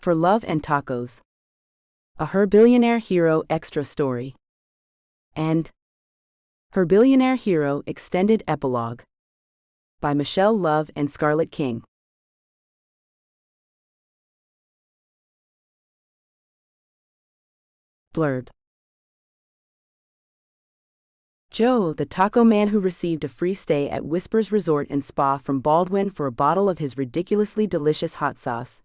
For Love and Tacos. A Her Billionaire Hero extra story. And Her Billionaire Hero extended epilogue. By Michelle Love and Scarlett King. Blurb. Joe, the taco man who received a free stay at Whispers Resort and Spa from Baldwin for a bottle of his ridiculously delicious hot sauce,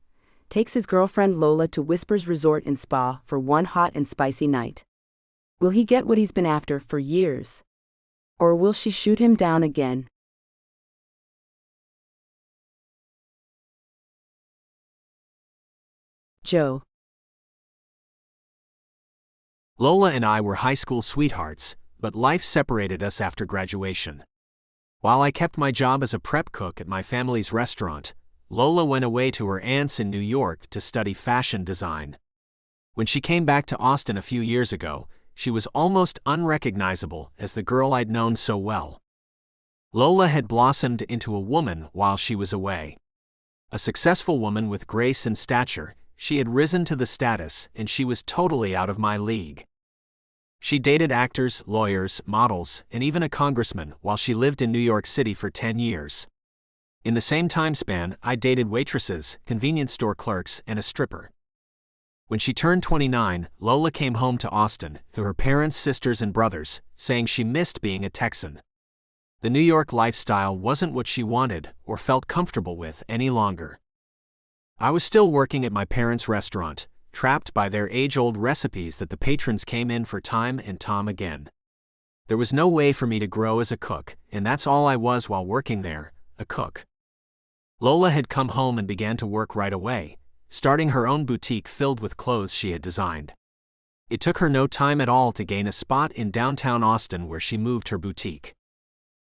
takes his girlfriend Lola to Whispers Resort and Spa for one hot and spicy night. Will he get what he's been after for years? Or will she shoot him down again? Joe. Lola and I were high school sweethearts, but life separated us after graduation. While I kept my job as a prep cook at my family's restaurant, Lola went away to her aunt's in New York to study fashion design. When she came back to Austin a few years ago, she was almost unrecognizable as the girl I'd known so well. Lola had blossomed into a woman while she was away. A successful woman with grace and stature, she had risen to the status, and she was totally out of my league. She dated actors, lawyers, models, and even a congressman while she lived in New York City for 10 years. In the same time span, I dated waitresses, convenience store clerks, and a stripper. When she turned 29, Lola came home to Austin, to her parents, sisters, and brothers, saying she missed being a Texan. The New York lifestyle wasn't what she wanted or felt comfortable with any longer. I was still working at my parents' restaurant, trapped by their age-old recipes that the patrons came in for time and time again. There was no way for me to grow as a cook, and that's all I was while working there, a cook. Lola had come home and began to work right away, starting her own boutique filled with clothes she had designed. It took her no time at all to gain a spot in downtown Austin where she moved her boutique.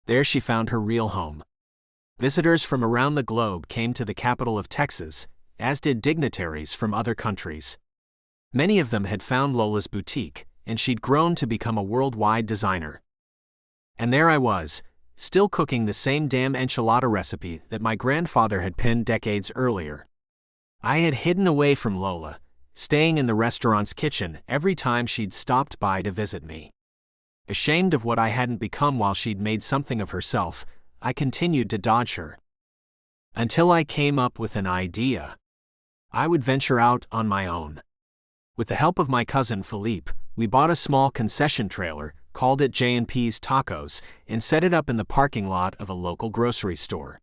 There she found her real home. Visitors from around the globe came to the capital of Texas, as did dignitaries from other countries. Many of them had found Lola's boutique, and she'd grown to become a worldwide designer. And there I was, still cooking the same damn enchilada recipe that my grandfather had penned decades earlier. I had hidden away from Lola, staying in the restaurant's kitchen every time she'd stopped by to visit me. Ashamed of what I hadn't become while she'd made something of herself, I continued to dodge her. Until I came up with an idea. I would venture out on my own. With the help of my cousin Philippe, we bought a small concession trailer, called it J&P's Tacos, and set it up in the parking lot of a local grocery store.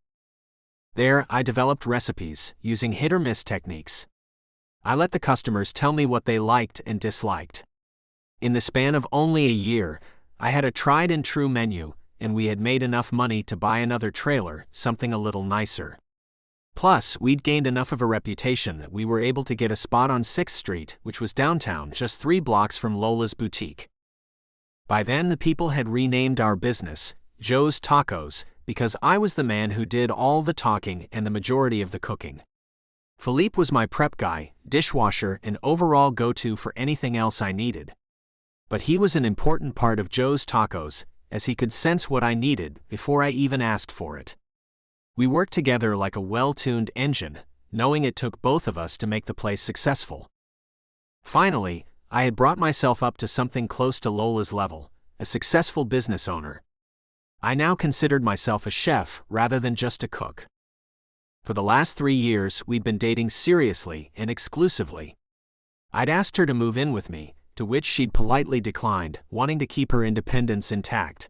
There, I developed recipes, using hit-or-miss techniques. I let the customers tell me what they liked and disliked. In the span of only a year, I had a tried-and-true menu, and we had made enough money to buy another trailer, something a little nicer. Plus, we'd gained enough of a reputation that we were able to get a spot on 6th Street, which was downtown, just 3 blocks from Lola's boutique. By then, the people had renamed our business, Joe's Tacos, because I was the man who did all the talking and the majority of the cooking. Philippe was my prep guy, dishwasher, and overall go-to for anything else I needed. But he was an important part of Joe's Tacos, as he could sense what I needed before I even asked for it. We worked together like a well-tuned engine, knowing it took both of us to make the place successful. Finally, I had brought myself up to something close to Lola's level, a successful business owner. I now considered myself a chef rather than just a cook. For the last 3 years, we'd been dating seriously and exclusively. I'd asked her to move in with me, to which she'd politely declined, wanting to keep her independence intact.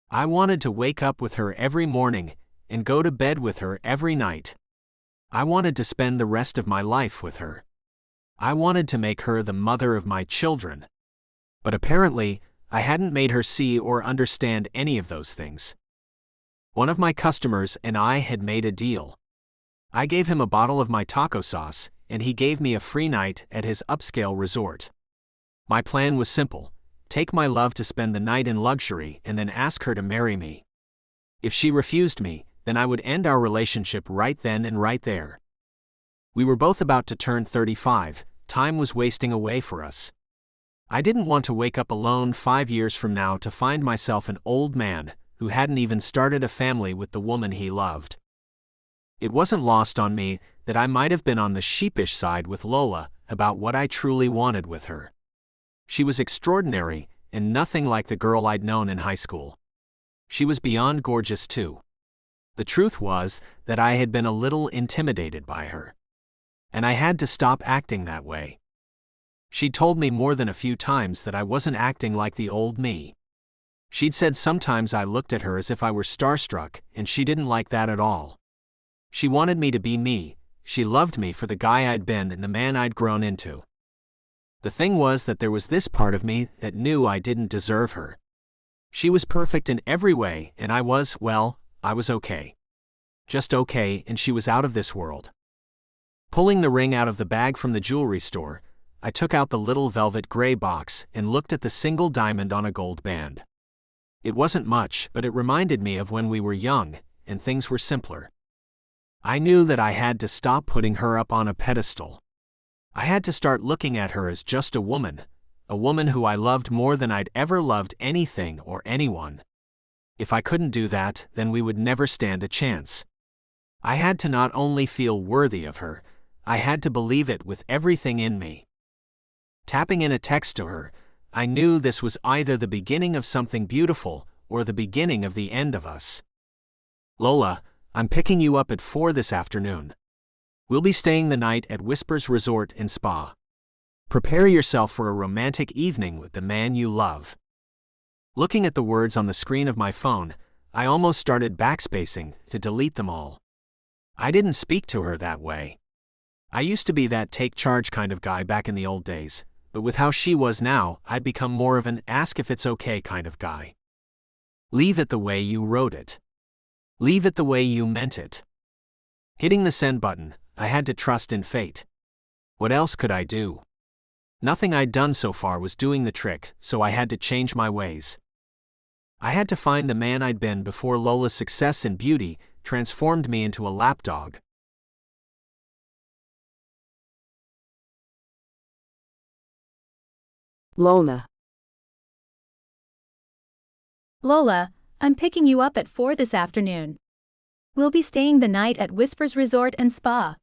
I wanted to wake up with her every morning and go to bed with her every night. I wanted to spend the rest of my life with her. I wanted to make her the mother of my children. But apparently, I hadn't made her see or understand any of those things. One of my customers and I had made a deal. I gave him a bottle of my taco sauce, and he gave me a free night at his upscale resort. My plan was simple: take my love to spend the night in luxury and then ask her to marry me. If she refused me, then I would end our relationship right then and right there. We were both about to turn 35, time was wasting away for us. I didn't want to wake up alone 5 years from now to find myself an old man who hadn't even started a family with the woman he loved. It wasn't lost on me that I might have been on the sheepish side with Lola about what I truly wanted with her. She was extraordinary, and nothing like the girl I'd known in high school. She was beyond gorgeous too. The truth was that I had been a little intimidated by her. And I had to stop acting that way. She'd told me more than a few times that I wasn't acting like the old me. She'd said sometimes I looked at her as if I were starstruck, and she didn't like that at all. She wanted me to be me. She loved me for the guy I'd been and the man I'd grown into. The thing was that there was this part of me that knew I didn't deserve her. She was perfect in every way, and I was okay. Just okay, and she was out of this world. Pulling the ring out of the bag from the jewelry store, I took out the little velvet gray box and looked at the single diamond on a gold band. It wasn't much, but it reminded me of when we were young, and things were simpler. I knew that I had to stop putting her up on a pedestal. I had to start looking at her as just a woman who I loved more than I'd ever loved anything or anyone. If I couldn't do that, then we would never stand a chance. I had to not only feel worthy of her, I had to believe it with everything in me. Tapping in a text to her, I knew this was either the beginning of something beautiful or the beginning of the end of us. Lola, I'm picking you up at 4 this afternoon. We'll be staying the night at Whispers Resort and Spa. Prepare yourself for a romantic evening with the man you love. Looking at the words on the screen of my phone, I almost started backspacing to delete them all. I didn't speak to her that way. I used to be that take charge kind of guy back in the old days, but with how she was now, I'd become more of an ask if it's okay kind of guy. Leave it the way you wrote it. Leave it the way you meant it. Hitting the send button, I had to trust in fate. What else could I do? Nothing I'd done so far was doing the trick, so I had to change my ways. I had to find the man I'd been before Lola's success and beauty transformed me into a lapdog. Lola. Lola, I'm picking you up at 4 this afternoon. We'll be staying the night at Whispers Resort and Spa.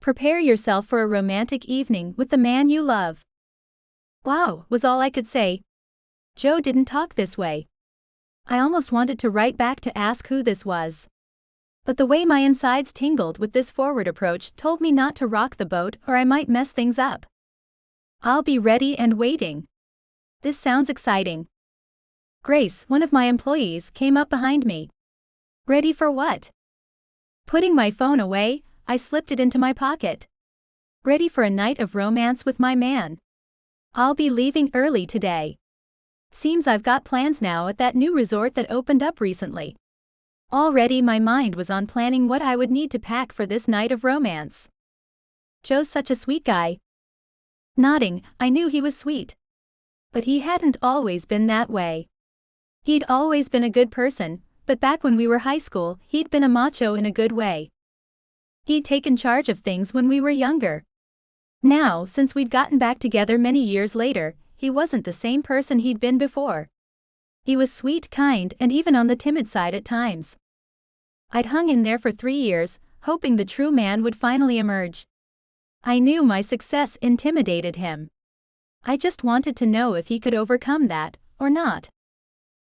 Prepare yourself for a romantic evening with the man you love. Wow, was all I could say. Joe didn't talk this way. I almost wanted to write back to ask who this was. But the way my insides tingled with this forward approach told me not to rock the boat or I might mess things up. I'll be ready and waiting. This sounds exciting. Grace, one of my employees, came up behind me. Ready for what? Putting my phone away, I slipped it into my pocket. Ready for a night of romance with my man. I'll be leaving early today. Seems I've got plans now at that new resort that opened up recently. Already my mind was on planning what I would need to pack for this night of romance. Joe's such a sweet guy. Nodding, I knew he was sweet. But he hadn't always been that way. He'd always been a good person, but back when we were high school, he'd been a macho in a good way. He'd taken charge of things when we were younger. Now, since we'd gotten back together many years later, he wasn't the same person he'd been before. He was sweet, kind, and even on the timid side at times. I'd hung in there for 3 years, hoping the true man would finally emerge. I knew my success intimidated him. I just wanted to know if he could overcome that, or not.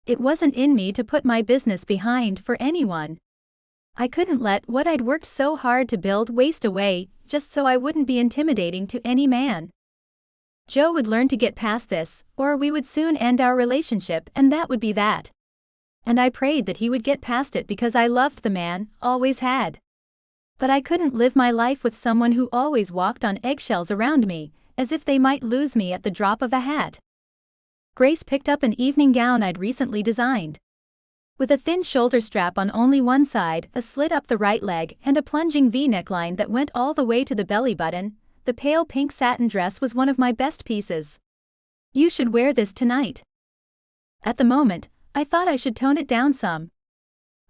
It wasn't in me to put my business behind for anyone. I couldn't let what I'd worked so hard to build waste away, just so I wouldn't be intimidating to any man. Joe would learn to get past this, or we would soon end our relationship and that would be that. And I prayed that he would get past it because I loved the man, always had. But I couldn't live my life with someone who always walked on eggshells around me, as if they might lose me at the drop of a hat. Grace picked up an evening gown I'd recently designed. With a thin shoulder strap on only one side, a slit up the right leg, and a plunging V neckline that went all the way to the belly button, the pale pink satin dress was one of my best pieces. You should wear this tonight. At the moment, I thought I should tone it down some.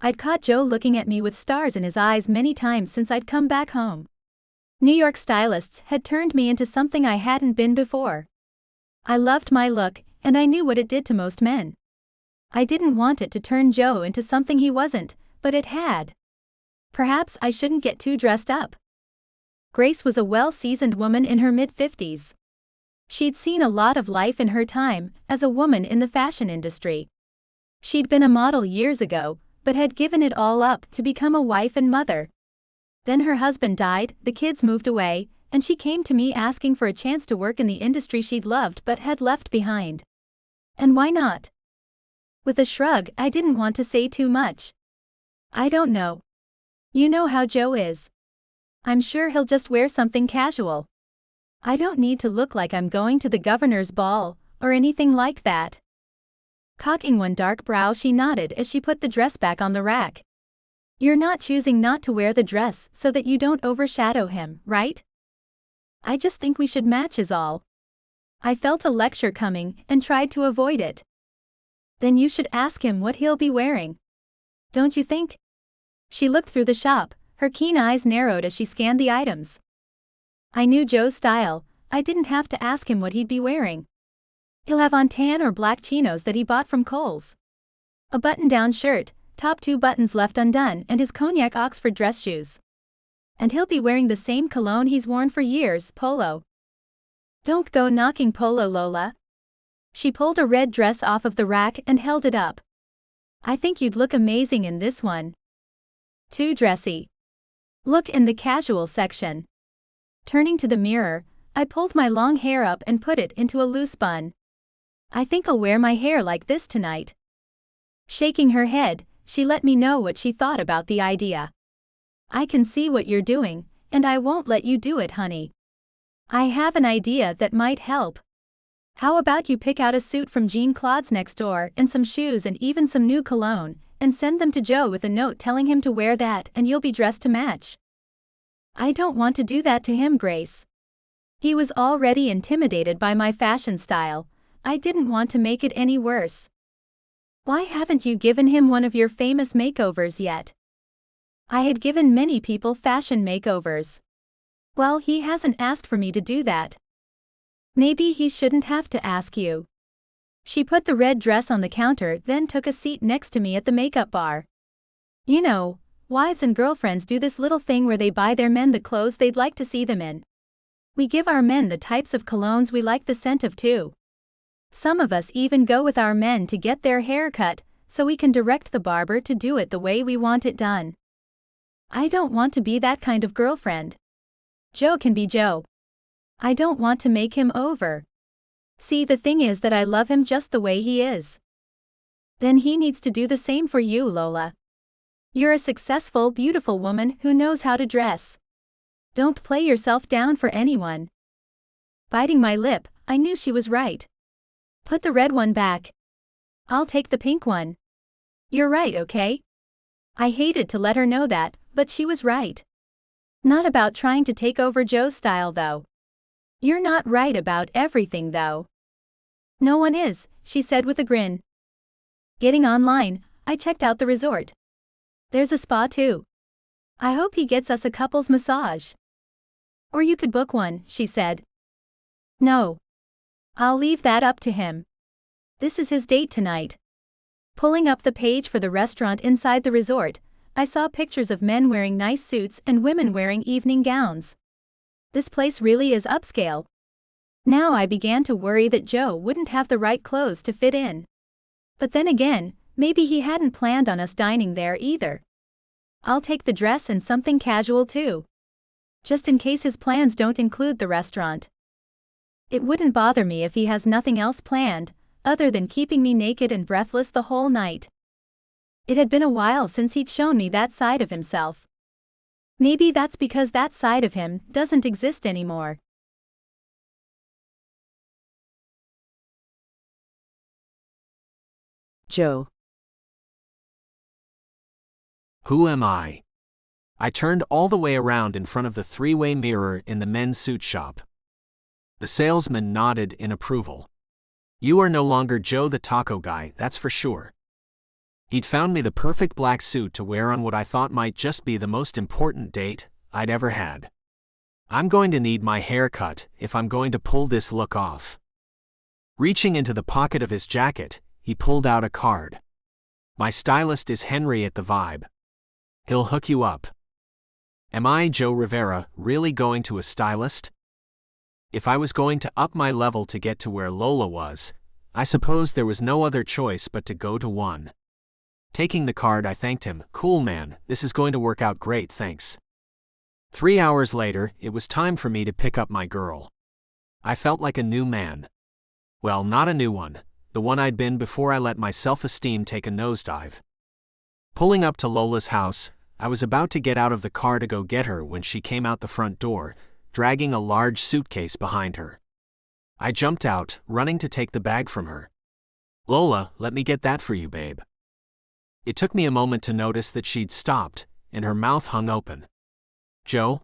I'd caught Joe looking at me with stars in his eyes many times since I'd come back home. New York stylists had turned me into something I hadn't been before. I loved my look, and I knew what it did to most men. I didn't want it to turn Joe into something he wasn't, but it had. Perhaps I shouldn't get too dressed up. Grace was a well-seasoned woman in her mid-50s. She'd seen a lot of life in her time as a woman in the fashion industry. She'd been a model years ago, but had given it all up to become a wife and mother. Then her husband died, the kids moved away, and she came to me asking for a chance to work in the industry she'd loved but had left behind. And why not? With a shrug, I didn't want to say too much. I don't know. You know how Joe is. I'm sure he'll just wear something casual. I don't need to look like I'm going to the governor's ball, or anything like that. Cocking one dark brow, she nodded as she put the dress back on the rack. You're not choosing not to wear the dress so that you don't overshadow him, right? I just think we should match is all. I felt a lecture coming and tried to avoid it. Then you should ask him what he'll be wearing. Don't you think? She looked through the shop, her keen eyes narrowed as she scanned the items. I knew Joe's style, I didn't have to ask him what he'd be wearing. He'll have on tan or black chinos that he bought from Kohl's. A button-down shirt, top 2 buttons left undone, and his cognac Oxford dress shoes. And he'll be wearing the same cologne he's worn for years, Polo. Don't go knocking Polo, Lola. She pulled a red dress off of the rack and held it up. I think you'd look amazing in this one. Too dressy. Look in the casual section. Turning to the mirror, I pulled my long hair up and put it into a loose bun. I think I'll wear my hair like this tonight. Shaking her head, she let me know what she thought about the idea. I can see what you're doing, and I won't let you do it, honey. I have an idea that might help. How about you pick out a suit from Jean Claude's next door and some shoes and even some new cologne, and send them to Joe with a note telling him to wear that, and you'll be dressed to match. I don't want to do that to him, Grace. He was already intimidated by my fashion style. I didn't want to make it any worse. Why haven't you given him one of your famous makeovers yet? I had given many people fashion makeovers. Well, he hasn't asked for me to do that. Maybe he shouldn't have to ask you. She put the red dress on the counter, then took a seat next to me at the makeup bar. You know, wives and girlfriends do this little thing where they buy their men the clothes they'd like to see them in. We give our men the types of colognes we like the scent of too. Some of us even go with our men to get their hair cut, so we can direct the barber to do it the way we want it done. I don't want to be that kind of girlfriend. Joe can be Joe. I don't want to make him over. See, the thing is that I love him just the way he is. Then he needs to do the same for you, Lola. You're a successful, beautiful woman who knows how to dress. Don't play yourself down for anyone. Biting my lip, I knew she was right. Put the red one back. I'll take the pink one. You're right, okay? I hated to let her know that, but she was right. Not about trying to take over Joe's style though. You're not right about everything though. No one is, she said with a grin. Getting online, I checked out the resort. There's a spa too. I hope he gets us a couple's massage. Or you could book one, she said. No. I'll leave that up to him. This is his date tonight. Pulling up the page for the restaurant inside the resort, I saw pictures of men wearing nice suits and women wearing evening gowns. This place really is upscale. Now I began to worry that Joe wouldn't have the right clothes to fit in. But then again, maybe he hadn't planned on us dining there either. I'll take the dress and something casual too. Just in case his plans don't include the restaurant. It wouldn't bother me if he has nothing else planned, other than keeping me naked and breathless the whole night. It had been a while since he'd shown me that side of himself. Maybe that's because that side of him doesn't exist anymore. Joe. Who am I? I turned all the way around in front of the three-way mirror in the men's suit shop. The salesman nodded in approval. You are no longer Joe the taco guy, that's for sure. He'd found me the perfect black suit to wear on what I thought might just be the most important date I'd ever had. I'm going to need my hair cut if I'm going to pull this look off. Reaching into the pocket of his jacket, he pulled out a card. My stylist is Henry at the Vibe. He'll hook you up. Am I, Joe Rivera, really going to a stylist? If I was going to up my level to get to where Lola was, I suppose there was no other choice but to go to one. Taking the card, I thanked him. Cool, man, this is going to work out great, thanks. 3 hours later, it was time for me to pick up my girl. I felt like a new man. Well, not a new one, the one I'd been before I let my self-esteem take a nosedive. Pulling up to Lola's house, I was about to get out of the car to go get her when she came out the front door, dragging a large suitcase behind her. I jumped out, running to take the bag from her. Lola, let me get that for you, babe. It took me a moment to notice that she'd stopped, and her mouth hung open. Joe?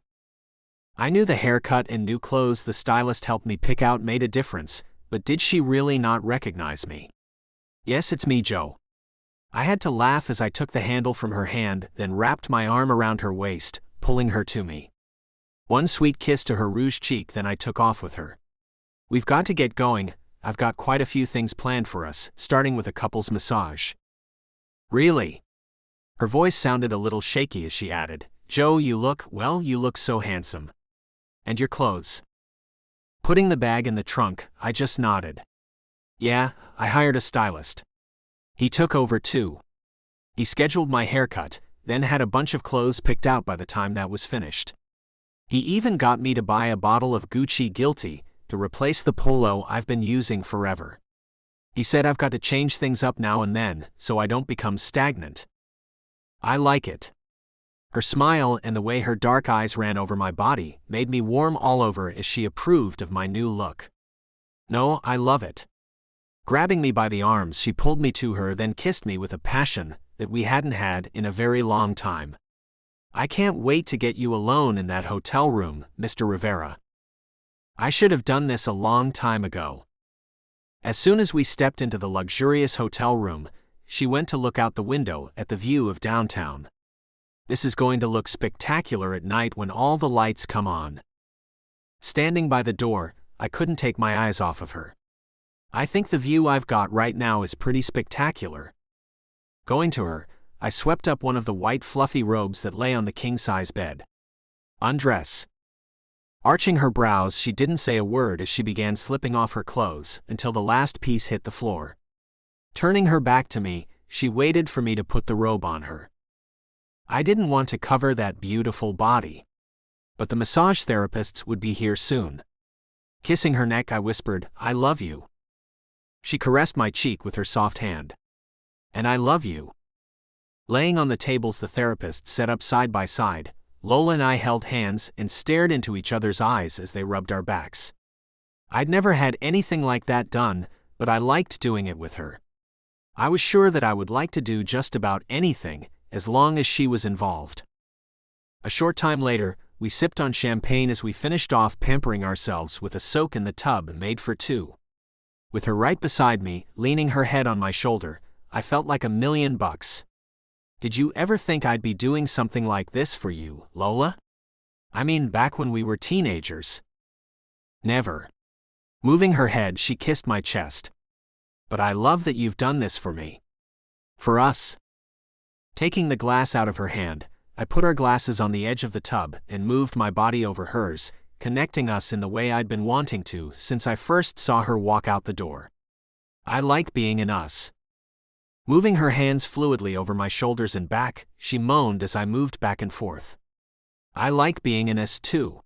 I knew the haircut and new clothes the stylist helped me pick out made a difference, but did she really not recognize me? Yes, it's me, Joe. I had to laugh as I took the handle from her hand, then wrapped my arm around her waist, pulling her to me. One sweet kiss to her rouged cheek, then I took off with her. We've got to get going. I've got quite a few things planned for us, starting with a couple's massage. Really? Her voice sounded a little shaky as she added, Joe, you look so handsome. And your clothes. Putting the bag in the trunk, I just nodded. Yeah, I hired a stylist. He took over too. He scheduled my haircut, then had a bunch of clothes picked out by the time that was finished. He even got me to buy a bottle of Gucci Guilty to replace the polo I've been using forever. He said I've got to change things up now and then so I don't become stagnant. I like it. Her smile and the way her dark eyes ran over my body made me warm all over as she approved of my new look. No, I love it. Grabbing me by the arms, she pulled me to her, then kissed me with a passion that we hadn't had in a very long time. I can't wait to get you alone in that hotel room, Mr. Rivera. I should have done this a long time ago. As soon as we stepped into the luxurious hotel room, she went to look out the window at the view of downtown. This is going to look spectacular at night when all the lights come on. Standing by the door, I couldn't take my eyes off of her. I think the view I've got right now is pretty spectacular. Going to her, I swept up one of the white fluffy robes that lay on the king-size bed. Undress. Arching her brows, she didn't say a word as she began slipping off her clothes until the last piece hit the floor. Turning her back to me, she waited for me to put the robe on her. I didn't want to cover that beautiful body. But the massage therapists would be here soon. Kissing her neck, I whispered, I love you. She caressed my cheek with her soft hand. And I love you. Laying on the tables the therapists set up side by side, Lola and I held hands and stared into each other's eyes as they rubbed our backs. I'd never had anything like that done, but I liked doing it with her. I was sure that I would like to do just about anything, as long as she was involved. A short time later, we sipped on champagne as we finished off pampering ourselves with a soak in the tub made for two. With her right beside me, leaning her head on my shoulder, I felt like $1,000,000. Did you ever think I'd be doing something like this for you, Lola? I mean, back when we were teenagers. Never. Moving her head, she kissed my chest. But I love that you've done this for me. For us. Taking the glass out of her hand, I put our glasses on the edge of the tub and moved my body over hers, connecting us in the way I'd been wanting to since I first saw her walk out the door. I like being in us. Moving her hands fluidly over my shoulders and back, she moaned as I moved back and forth. I like being in us too.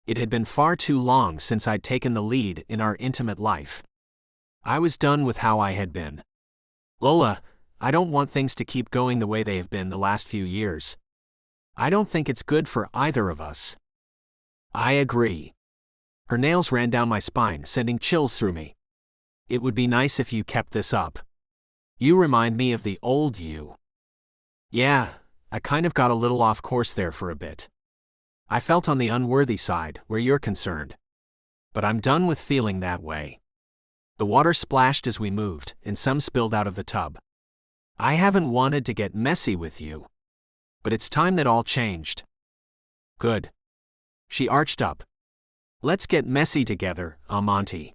It had been far too long since I'd taken the lead in our intimate life. I was done with how I had been. Lola, I don't want things to keep going the way they have been the last few years. I don't think it's good for either of us. I agree. Her nails ran down my spine, sending chills through me. It would be nice if you kept this up. You remind me of the old you. Yeah, I kind of got a little off course there for a bit. I felt on the unworthy side where you're concerned. But I'm done with feeling that way. The water splashed as we moved, and some spilled out of the tub. I haven't wanted to get messy with you. But it's time that all changed. Good. She arched up. Let's get messy together, Amonte.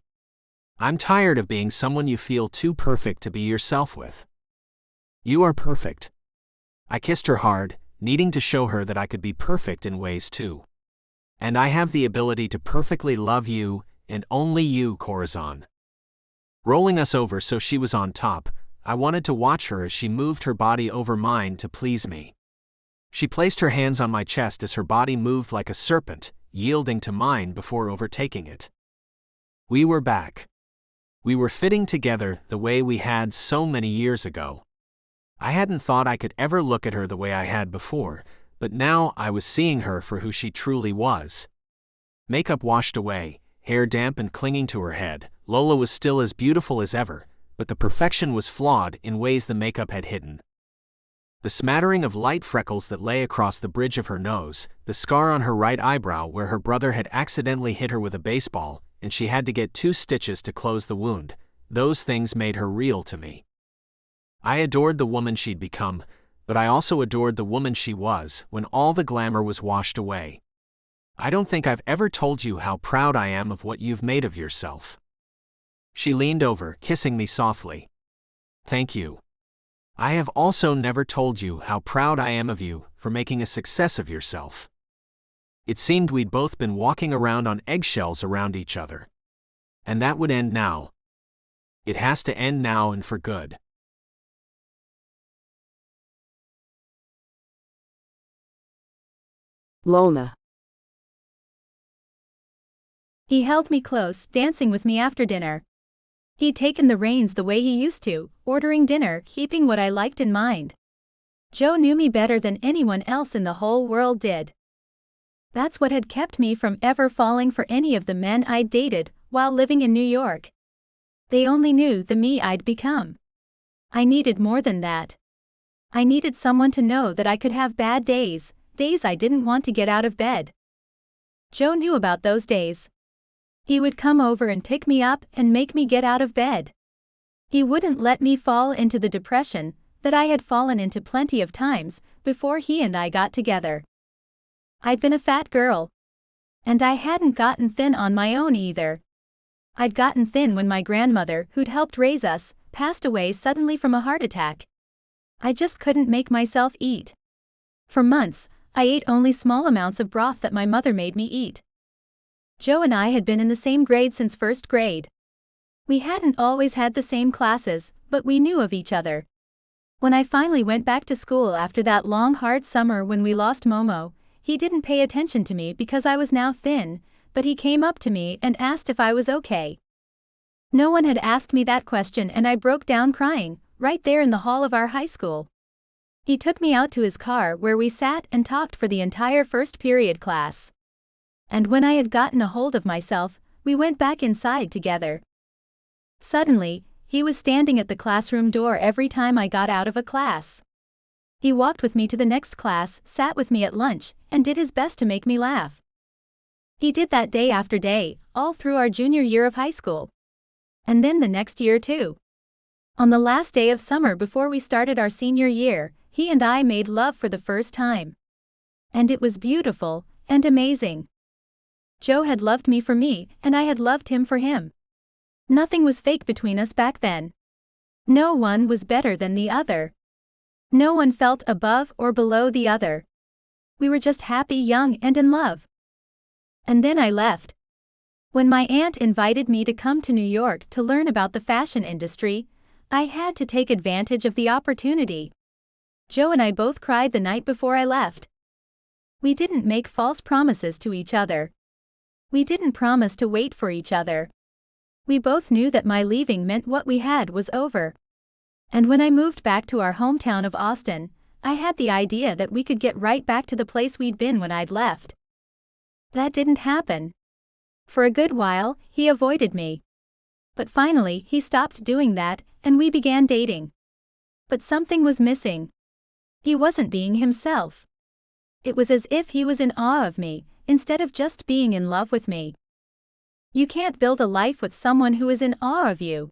I'm tired of being someone you feel too perfect to be yourself with. You are perfect. I kissed her hard, needing to show her that I could be perfect in ways too. And I have the ability to perfectly love you, and only you, Corazon. Rolling us over so she was on top, I wanted to watch her as she moved her body over mine to please me. She placed her hands on my chest as her body moved like a serpent, yielding to mine before overtaking it. We were back. We were fitting together the way we had so many years ago. I hadn't thought I could ever look at her the way I had before, but now I was seeing her for who she truly was. Makeup washed away, hair damp and clinging to her head, Lola was still as beautiful as ever, but the perfection was flawed in ways the makeup had hidden. The smattering of light freckles that lay across the bridge of her nose, the scar on her right eyebrow where her brother had accidentally hit her with a baseball, and she had to get 2 stitches to close the wound, those things made her real to me. I adored the woman she'd become, but I also adored the woman she was when all the glamour was washed away. I don't think I've ever told you how proud I am of what you've made of yourself. She leaned over, kissing me softly. Thank you. I have also never told you how proud I am of you for making a success of yourself. It seemed we'd both been walking around on eggshells around each other. And that would end now. It has to end now and for good. Lola. He held me close, dancing with me after dinner. He'd taken the reins the way he used to, ordering dinner, keeping what I liked in mind. Joe knew me better than anyone else in the whole world did. That's what had kept me from ever falling for any of the men I'd dated while living in New York. They only knew the me I'd become. I needed more than that. I needed someone to know that I could have bad days, days I didn't want to get out of bed. Joe knew about those days. He would come over and pick me up and make me get out of bed. He wouldn't let me fall into the depression that I had fallen into plenty of times before he and I got together. I'd been a fat girl. And I hadn't gotten thin on my own either. I'd gotten thin when my grandmother, who'd helped raise us, passed away suddenly from a heart attack. I just couldn't make myself eat. For months, I ate only small amounts of broth that my mother made me eat. Joe and I had been in the same grade since first grade. We hadn't always had the same classes, but we knew of each other. When I finally went back to school after that long hard summer when we lost Momo, he didn't pay attention to me because I was now thin, but he came up to me and asked if I was okay. No one had asked me that question and I broke down crying, right there in the hall of our high school. He took me out to his car where we sat and talked for the entire first period class. And when I had gotten a hold of myself, we went back inside together. Suddenly, he was standing at the classroom door every time I got out of a class. He walked with me to the next class, sat with me at lunch, and did his best to make me laugh. He did that day after day, all through our junior year of high school. And then the next year too. On the last day of summer before we started our senior year, he and I made love for the first time. And it was beautiful and amazing. Joe had loved me for me, and I had loved him for him. Nothing was fake between us back then. No one was better than the other. No one felt above or below the other. We were just happy, young, and in love. And then I left. When my aunt invited me to come to New York to learn about the fashion industry, I had to take advantage of the opportunity. Joe and I both cried the night before I left. We didn't make false promises to each other. We didn't promise to wait for each other. We both knew that my leaving meant what we had was over. And when I moved back to our hometown of Austin, I had the idea that we could get right back to the place we'd been when I'd left. That didn't happen. For a good while, he avoided me. But finally, he stopped doing that, and we began dating. But something was missing. He wasn't being himself. It was as if he was in awe of me, instead of just being in love with me. You can't build a life with someone who is in awe of you.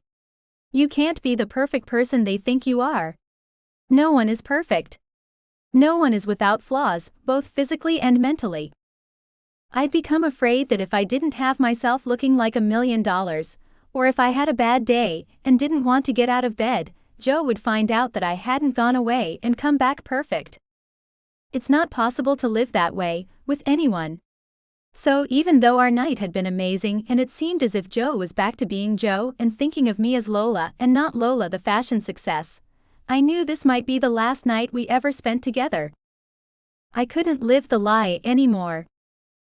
You can't be the perfect person they think you are. No one is perfect. No one is without flaws, both physically and mentally. I'd become afraid that if I didn't have myself looking like $1 million, or if I had a bad day and didn't want to get out of bed, Joe would find out that I hadn't gone away and come back perfect. It's not possible to live that way, with anyone. So even though our night had been amazing and it seemed as if Joe was back to being Joe and thinking of me as Lola and not Lola the fashion success, I knew this might be the last night we ever spent together. I couldn't live the lie anymore.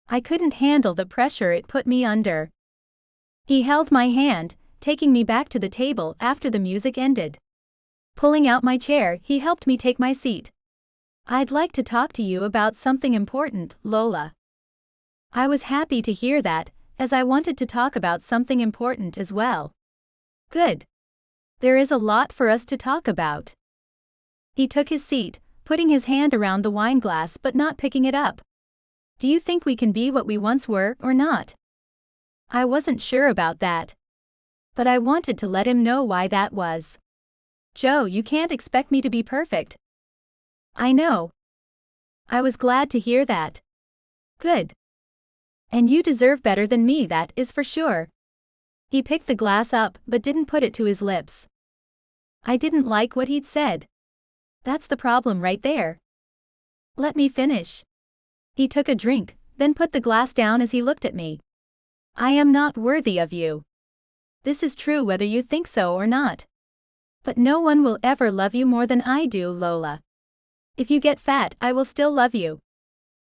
I couldn't handle the pressure it put me under. He held my hand, taking me back to the table after the music ended. Pulling out my chair, he helped me take my seat. "I'd like to talk to you about something important, Lola." I was happy to hear that, as I wanted to talk about something important as well. "Good. There is a lot for us to talk about." He took his seat, putting his hand around the wine glass but not picking it up. "Do you think we can be what we once were or not?" I wasn't sure about that. But I wanted to let him know why that was. "Joe, you can't expect me to be perfect." "I know." I was glad to hear that. "Good. And you deserve better than me, that is for sure." He picked the glass up but didn't put it to his lips. I didn't like what he'd said. That's the problem right there. "Let me finish." He took a drink, then put the glass down as he looked at me. "I am not worthy of you. This is true whether you think so or not. But no one will ever love you more than I do, Lola. If you get fat, I will still love you.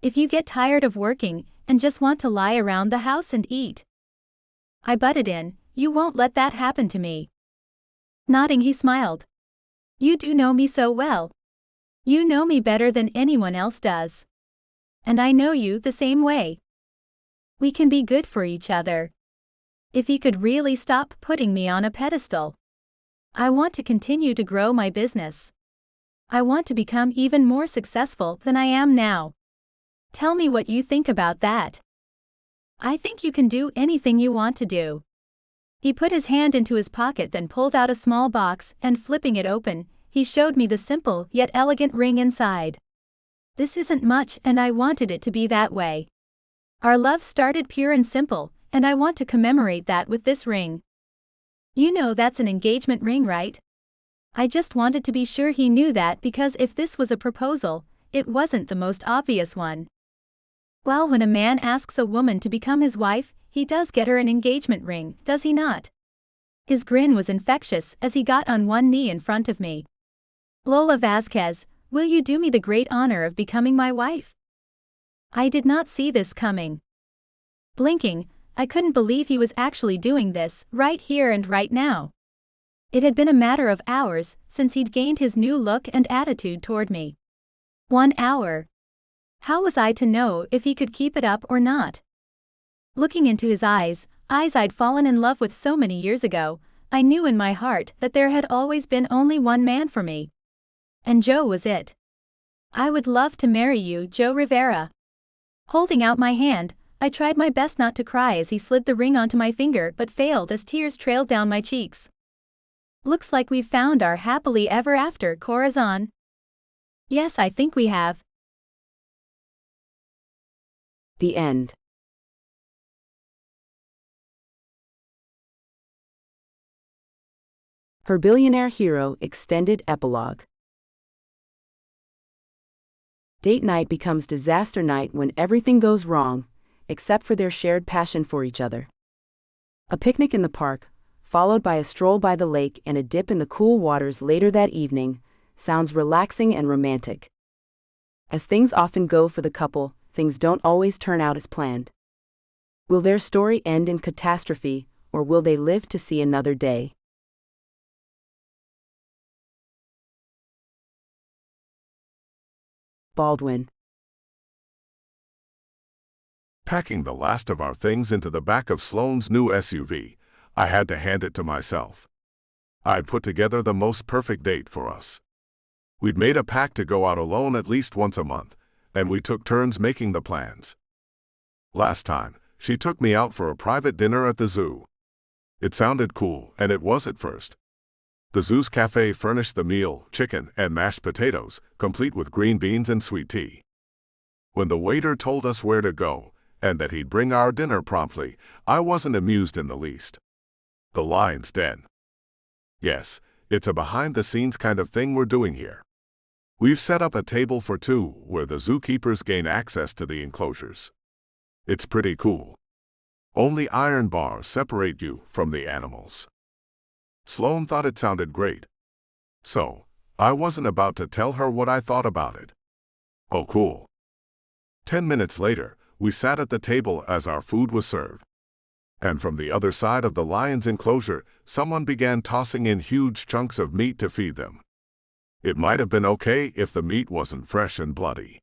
If you get tired of working and just want to lie around the house and eat," I butted in, "you won't let that happen to me." Nodding, he smiled. "You do know me so well. You know me better than anyone else does. And I know you the same way. We can be good for each other." If he could really stop putting me on a pedestal. I want to continue to grow my business. I want to become even more successful than I am now. Tell me what you think about that. I think you can do anything you want to do. He put his hand into his pocket, then pulled out a small box, and flipping it open, he showed me the simple yet elegant ring inside. This isn't much, and I wanted it to be that way. Our love started pure and simple, and I want to commemorate that with this ring. You know that's an engagement ring, right? I just wanted to be sure he knew that, because if this was a proposal, it wasn't the most obvious one. Well, when a man asks a woman to become his wife, he does get her an engagement ring, does he not? His grin was infectious as he got on one knee in front of me. "Lola Vasquez, will you do me the great honor of becoming my wife?" I did not see this coming. Blinking, I couldn't believe he was actually doing this, right here and right now. It had been a matter of hours since he'd gained his new look and attitude toward me. 1 hour. How was I to know if he could keep it up or not? Looking into his eyes I'd fallen in love with so many years ago, I knew in my heart that there had always been only one man for me. And Joe was it. "I would love to marry you, Joe Rivera." Holding out my hand, I tried my best not to cry as he slid the ring onto my finger but failed as tears trailed down my cheeks. "Looks like we've found our happily ever after, Corazon." "Yes, I think we have." The end. Her Billionaire Hero Extended Epilogue. Date night becomes disaster night when everything goes wrong, except for their shared passion for each other. A picnic in the park, followed by a stroll by the lake and a dip in the cool waters later that evening, sounds relaxing and romantic. As things often go for the couple, things don't always turn out as planned. Will their story end in catastrophe, or will they live to see another day? Baldwin. Packing the last of our things into the back of Sloane's new SUV, I had to hand it to myself. I'd put together the most perfect date for us. We'd made a pact to go out alone at least once a month, and we took turns making the plans. Last time, she took me out for a private dinner at the zoo. It sounded cool, and it was at first. The zoo's cafe furnished the meal, chicken and mashed potatoes, complete with green beans and sweet tea. When the waiter told us where to go, and that he'd bring our dinner promptly, I wasn't amused in the least. The lion's den. Yes, it's a behind-the-scenes kind of thing we're doing here. We've set up a table for two where the zookeepers gain access to the enclosures. It's pretty cool. Only iron bars separate you from the animals. Sloane thought it sounded great. So, I wasn't about to tell her what I thought about it. Oh, cool. 10 minutes later, we sat at the table as our food was served. And from the other side of the lion's enclosure, someone began tossing in huge chunks of meat to feed them. It might have been okay if the meat wasn't fresh and bloody.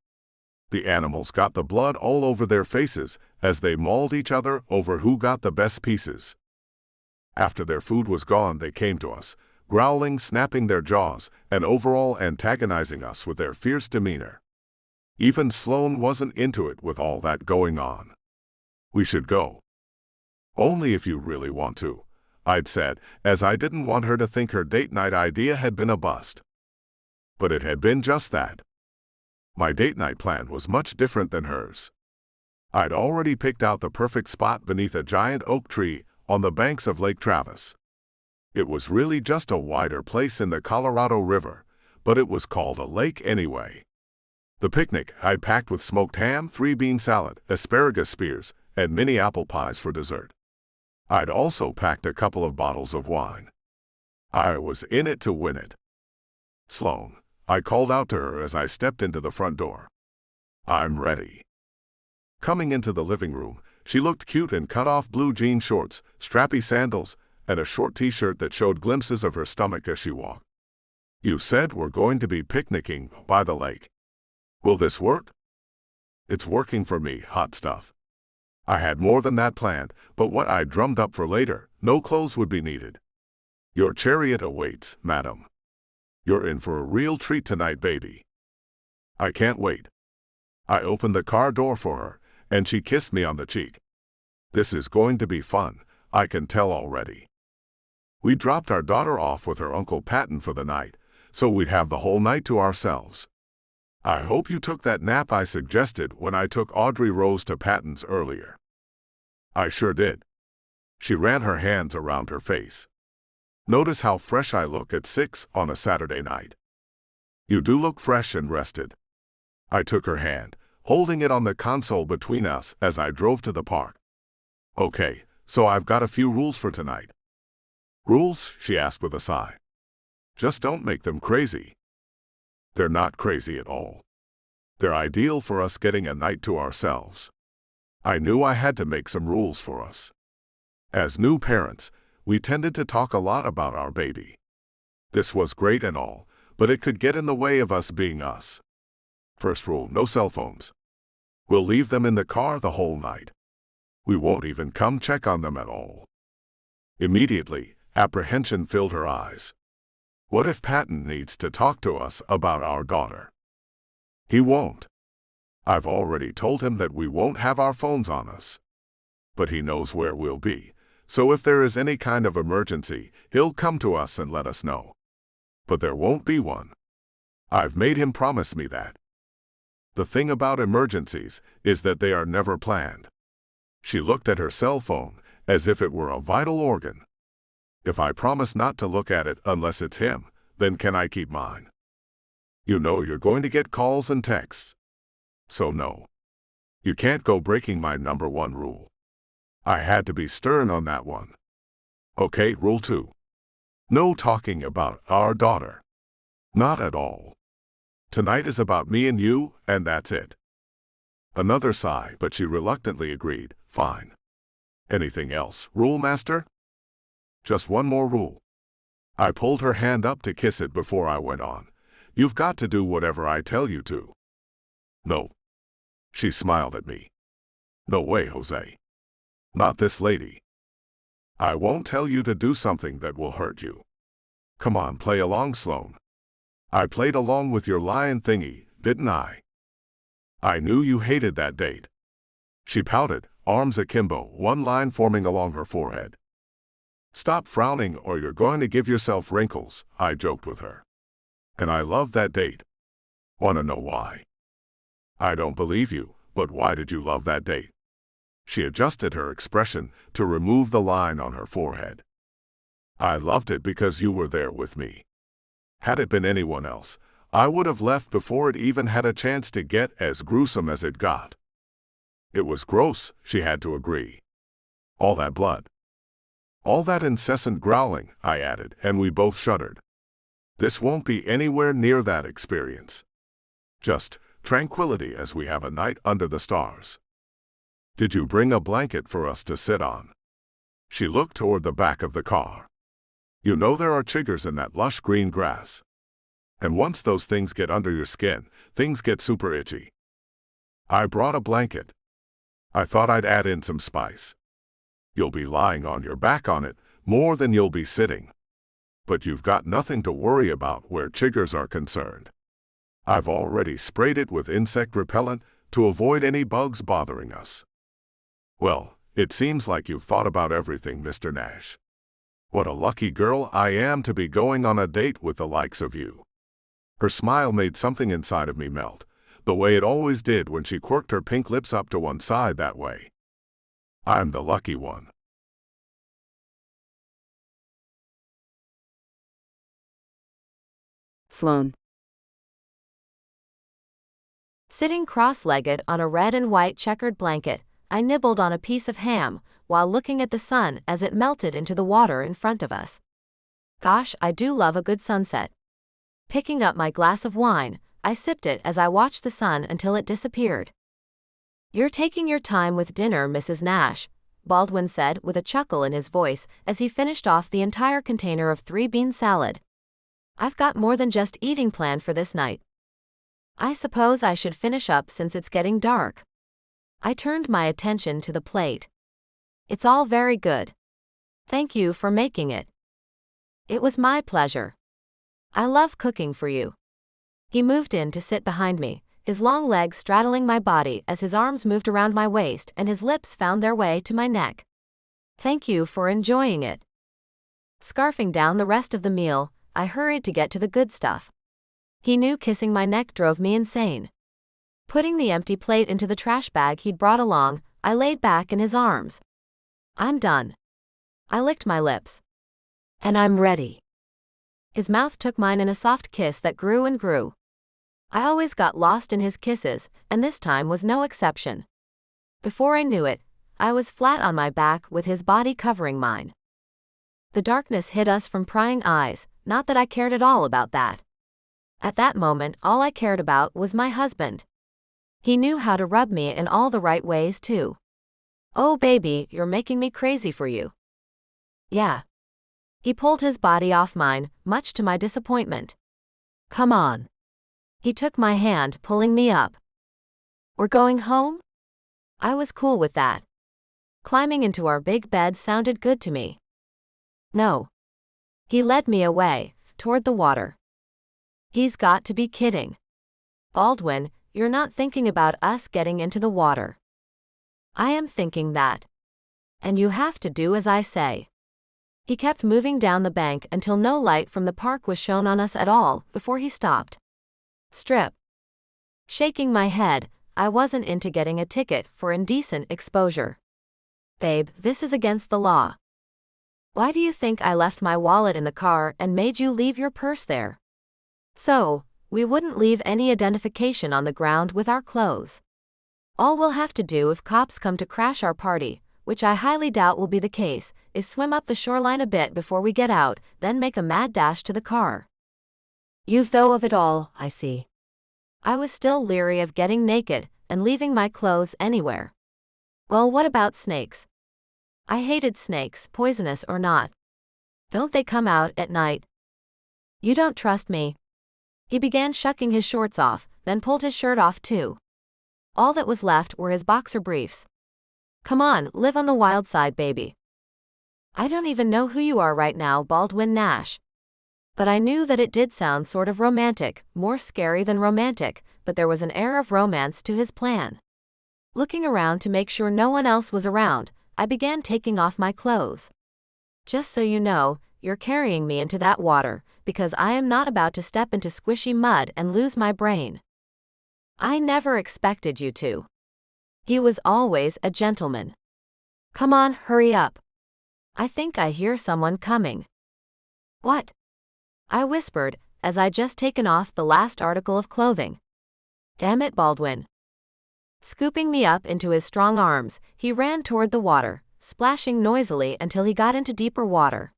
The animals got the blood all over their faces as they mauled each other over who got the best pieces. After their food was gone, they came to us, growling, snapping their jaws, and overall antagonizing us with their fierce demeanor. Even Sloane wasn't into it with all that going on. We should go. Only if you really want to, I'd said, as I didn't want her to think her date night idea had been a bust. But it had been just that. My date night plan was much different than hers. I'd already picked out the perfect spot beneath a giant oak tree on the banks of Lake Travis. It was really just a wider place in the Colorado River, but it was called a lake anyway. The picnic I'd packed with smoked ham, 3-bean salad, asparagus spears, and mini apple pies for dessert. I'd also packed a couple of bottles of wine. I was in it to win it. Sloane, I called out to her as I stepped into the front door. I'm ready. Coming into the living room, she looked cute in cut-off blue jean shorts, strappy sandals, and a short t-shirt that showed glimpses of her stomach as she walked. You said we're going to be picnicking by the lake. Will this work? It's working for me, hot stuff. I had more than that planned, but what I drummed up for later, no clothes would be needed. Your chariot awaits, madam. You're in for a real treat tonight, baby. I can't wait. I opened the car door for her, and she kissed me on the cheek. This is going to be fun, I can tell already. We dropped our daughter off with her Uncle Patton for the night, so we'd have the whole night to ourselves. I hope you took that nap I suggested when I took Audrey Rose to Patton's earlier. I sure did. She ran her hands around her face. Notice how fresh I look at 6 on a Saturday night. You do look fresh and rested. I took her hand, holding it on the console between us as I drove to the park. Okay, so I've got a few rules for tonight. Rules? She asked with a sigh. Just don't make them crazy. They're not crazy at all. They're ideal for us getting a night to ourselves. I knew I had to make some rules for us. As new parents, we tended to talk a lot about our baby. This was great and all, but it could get in the way of us being us. First rule, no cell phones. We'll leave them in the car the whole night. We won't even come check on them at all. Immediately, apprehension filled her eyes. What if Patton needs to talk to us about our daughter? He won't. I've already told him that we won't have our phones on us. But he knows where we'll be, so if there is any kind of emergency, he'll come to us and let us know. But there won't be one. I've made him promise me that. The thing about emergencies is that they are never planned. She looked at her cell phone as if it were a vital organ. If I promise not to look at it unless it's him, then can I keep mine? You know you're going to get calls and texts. So no. You can't go breaking my number 1 rule. I had to be stern on that one. Okay, rule 2. No talking about our daughter. Not at all. Tonight is about me and you, and that's it. Another sigh, but she reluctantly agreed, fine. Anything else, rule master? Just one more rule. I pulled her hand up to kiss it before I went on. You've got to do whatever I tell you to. No. She smiled at me. No way, Jose. Not this lady. I won't tell you to do something that will hurt you. Come on, play along, Sloane. I played along with your lion thingy, didn't I? I knew you hated that date. She pouted, arms akimbo, one line forming along her forehead. Stop frowning or you're going to give yourself wrinkles, I joked with her. And I loved that date. Want to know why? I don't believe you, but why did you love that date? She adjusted her expression to remove the line on her forehead. I loved it because you were there with me. Had it been anyone else, I would have left before it even had a chance to get as gruesome as it got. It was gross, she had to agree. All that blood. All that incessant growling, I added, and we both shuddered. This won't be anywhere near that experience. Just tranquility as we have a night under the stars. Did you bring a blanket for us to sit on? She looked toward the back of the car. You know there are chiggers in that lush green grass. And once those things get under your skin, things get super itchy. I brought a blanket. I thought I'd add in some spice. You'll be lying on your back on it, more than you'll be sitting. But you've got nothing to worry about where chiggers are concerned. I've already sprayed it with insect repellent to avoid any bugs bothering us. Well, it seems like you've thought about everything, Mr. Nash. What a lucky girl I am to be going on a date with the likes of you. Her smile made something inside of me melt, the way it always did when she quirked her pink lips up to one side that way. I'm the lucky one. Sloane. Sitting cross-legged on a red and white checkered blanket, I nibbled on a piece of ham while looking at the sun as it melted into the water in front of us. Gosh, I do love a good sunset. Picking up my glass of wine, I sipped it as I watched the sun until it disappeared. You're taking your time with dinner, Mrs. Nash, Baldwin said with a chuckle in his voice as he finished off the entire container of 3-bean salad. I've got more than just eating planned for this night. I suppose I should finish up since it's getting dark. I turned my attention to the plate. It's all very good. Thank you for making it. It was my pleasure. I love cooking for you. He moved in to sit behind me, his long legs straddling my body as his arms moved around my waist and his lips found their way to my neck. Thank you for enjoying it. Scarfing down the rest of the meal, I hurried to get to the good stuff. He knew kissing my neck drove me insane. Putting the empty plate into the trash bag he'd brought along, I laid back in his arms. I'm done. I licked my lips. And I'm ready. His mouth took mine in a soft kiss that grew and grew. I always got lost in his kisses, and this time was no exception. Before I knew it, I was flat on my back with his body covering mine. The darkness hid us from prying eyes, not that I cared at all about that. At that moment, all I cared about was my husband. He knew how to rub me in all the right ways, too. Oh baby, you're making me crazy for you. Yeah. He pulled his body off mine, much to my disappointment. Come on. He took my hand, pulling me up. We're going home? I was cool with that. Climbing into our big bed sounded good to me. No. He led me away, toward the water. He's got to be kidding. Baldwin, you're not thinking about us getting into the water. I am thinking that. And you have to do as I say. He kept moving down the bank until no light from the park was shown on us at all before he stopped. Strip. Shaking my head, I wasn't into getting a ticket for indecent exposure. Babe, this is against the law. Why do you think I left my wallet in the car and made you leave your purse there? So, we wouldn't leave any identification on the ground with our clothes. All we'll have to do if cops come to crash our party, which I highly doubt will be the case, is swim up the shoreline a bit before we get out, then make a mad dash to the car. You thought of it all, I see. I was still leery of getting naked and leaving my clothes anywhere. Well, what about snakes? I hated snakes, poisonous or not. Don't they come out at night? You don't trust me. He began shucking his shorts off, then pulled his shirt off too. All that was left were his boxer briefs. Come on, live on the wild side, baby. I don't even know who you are right now, Baldwin Nash. But I knew that it did sound sort of romantic, more scary than romantic, but there was an air of romance to his plan. Looking around to make sure no one else was around, I began taking off my clothes. Just so you know, you're carrying me into that water, because I am not about to step into squishy mud and lose my brain. I never expected you to. He was always a gentleman. Come on, hurry up. I think I hear someone coming. What? I whispered, as I'd just taken off the last article of clothing. Damn it, Baldwin. Scooping me up into his strong arms, he ran toward the water, splashing noisily until he got into deeper water.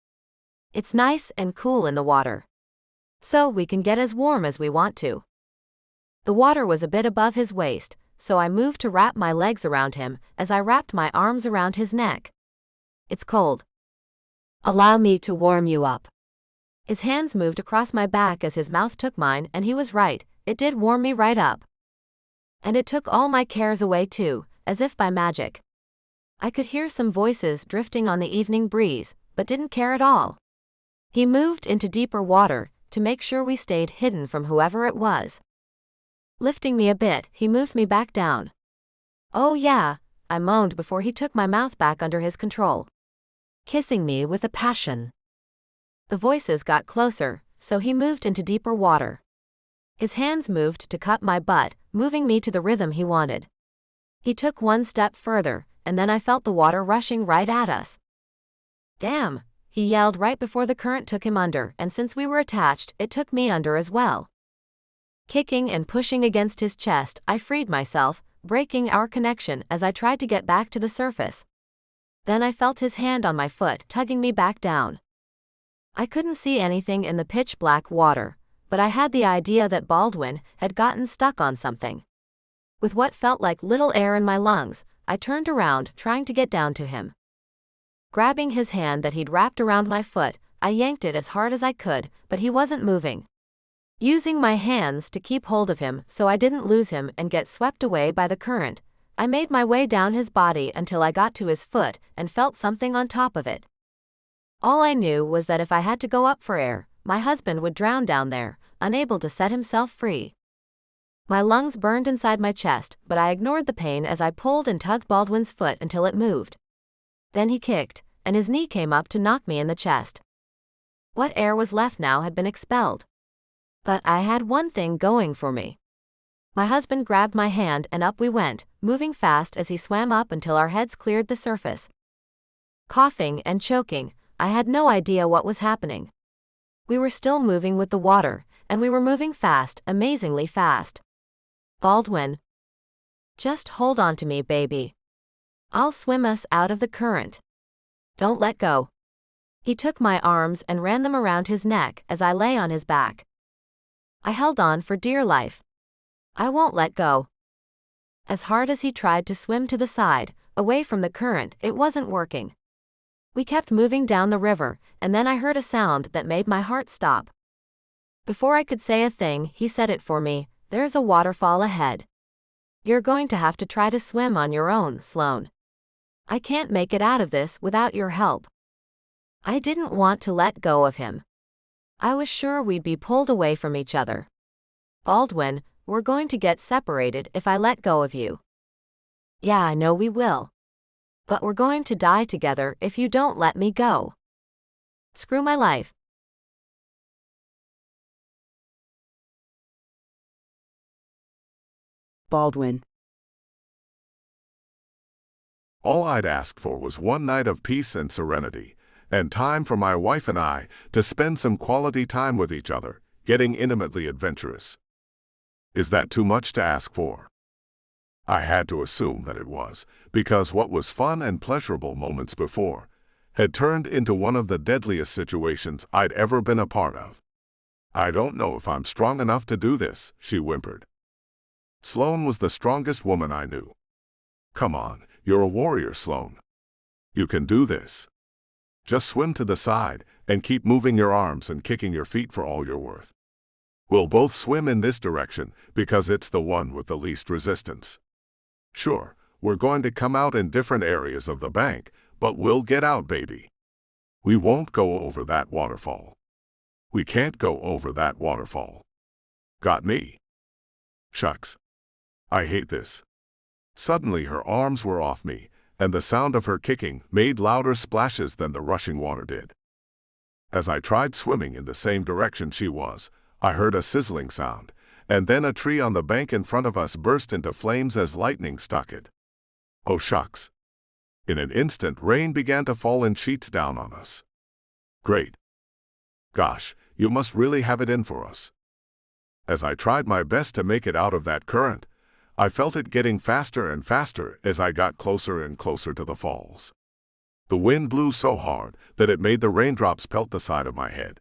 It's nice and cool in the water, so we can get as warm as we want to. The water was a bit above his waist, so I moved to wrap my legs around him as I wrapped my arms around his neck. It's cold. Allow me to warm you up. His hands moved across my back as his mouth took mine, and he was right, it did warm me right up. And it took all my cares away too, as if by magic. I could hear some voices drifting on the evening breeze, but didn't care at all. He moved into deeper water to make sure we stayed hidden from whoever it was. Lifting me a bit, he moved me back down. Oh yeah, I moaned before he took my mouth back under his control, Kissing me with a passion. The voices got closer, so he moved into deeper water. His hands moved to cup my butt, moving me to the rhythm he wanted. He took one step further, and then I felt the water rushing right at us. Damn, he yelled right before the current took him under, and since we were attached, it took me under as well. Kicking and pushing against his chest, I freed myself, breaking our connection as I tried to get back to the surface. Then I felt his hand on my foot, tugging me back down. I couldn't see anything in the pitch-black water, but I had the idea that Baldwin had gotten stuck on something. With what felt like little air in my lungs, I turned around, trying to get down to him. Grabbing his hand that he'd wrapped around my foot, I yanked it as hard as I could, but he wasn't moving. Using my hands to keep hold of him so I didn't lose him and get swept away by the current, I made my way down his body until I got to his foot and felt something on top of it. All I knew was that if I had to go up for air, my husband would drown down there, unable to set himself free. My lungs burned inside my chest, but I ignored the pain as I pulled and tugged Baldwin's foot until it moved. Then he kicked, and his knee came up to knock me in the chest. What air was left now had been expelled. But I had one thing going for me. My husband grabbed my hand and up we went, moving fast as he swam up until our heads cleared the surface. Coughing and choking, I had no idea what was happening. We were still moving with the water, and we were moving fast, amazingly fast. Baldwin. Just hold on to me, baby. I'll swim us out of the current. Don't let go. He took my arms and ran them around his neck as I lay on his back. I held on for dear life. I won't let go. As hard as he tried to swim to the side, away from the current, it wasn't working. We kept moving down the river, and then I heard a sound that made my heart stop. Before I could say a thing, he said it for me, "There's a waterfall ahead. You're going to have to try to swim on your own, Sloane. I can't make it out of this without your help." I didn't want to let go of him. I was sure we'd be pulled away from each other. Baldwin, we're going to get separated if I let go of you. Yeah, I know we will. But we're going to die together if you don't let me go. Screw my life. Baldwin. All I'd asked for was one night of peace and serenity, and time for my wife and I to spend some quality time with each other, getting intimately adventurous. Is that too much to ask for? I had to assume that it was, because what was fun and pleasurable moments before had turned into one of the deadliest situations I'd ever been a part of. "I don't know if I'm strong enough to do this," she whimpered. Sloane was the strongest woman I knew. "Come on, you're a warrior, Sloane. You can do this. Just swim to the side and keep moving your arms and kicking your feet for all you're worth. We'll both swim in this direction because it's the one with the least resistance. Sure, we're going to come out in different areas of the bank, but we'll get out, baby. We won't go over that waterfall. We can't go over that waterfall. Got me?" Shucks. I hate this. Suddenly her arms were off me, and the sound of her kicking made louder splashes than the rushing water did. As I tried swimming in the same direction she was, I heard a sizzling sound, and then a tree on the bank in front of us burst into flames as lightning struck it. Oh shucks. In an instant, rain began to fall in sheets down on us. Great. Gosh, You must really have it in for us." As I tried my best to make it out of that current, I felt it getting faster and faster as I got closer and closer to the falls. The wind blew so hard that it made the raindrops pelt the side of my head.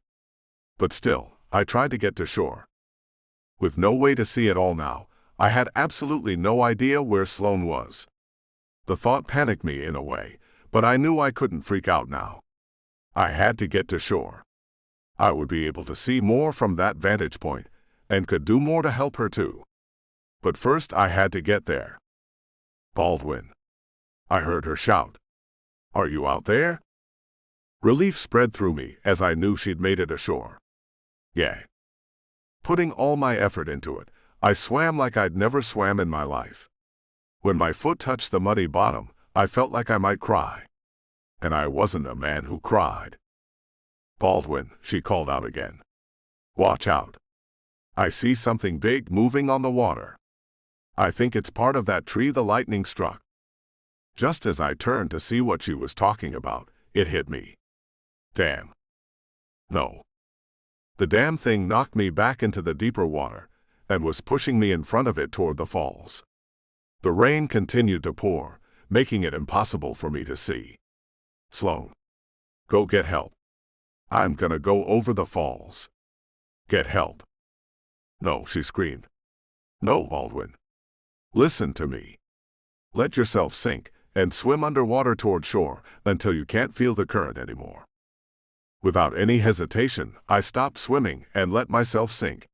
But still, I tried to get to shore. With no way to see at all now, I had absolutely no idea where Sloane was. The thought panicked me in a way, but I knew I couldn't freak out now. I had to get to shore. I would be able to see more from that vantage point, and could do more to help her too. But first I had to get there. "Baldwin!" I heard her shout. "Are you out there?" Relief spread through me as I knew she'd made it ashore. Yeah. Putting all my effort into it, I swam like I'd never swam in my life. When my foot touched the muddy bottom, I felt like I might cry. And I wasn't a man who cried. "Baldwin," she called out again. "Watch out. I see something big moving on the water. I think it's part of that tree the lightning struck." Just as I turned to see what she was talking about, it hit me. Damn. No. The damn thing knocked me back into the deeper water, and was pushing me in front of it toward the falls. The rain continued to pour, making it impossible for me to see. "Sloane, go get help. I'm gonna go over the falls." "Get help?" "No," she screamed. "No, Baldwin. Listen to me. Let yourself sink, and swim underwater toward shore until you can't feel the current anymore." Without any hesitation, I stopped swimming and let myself sink.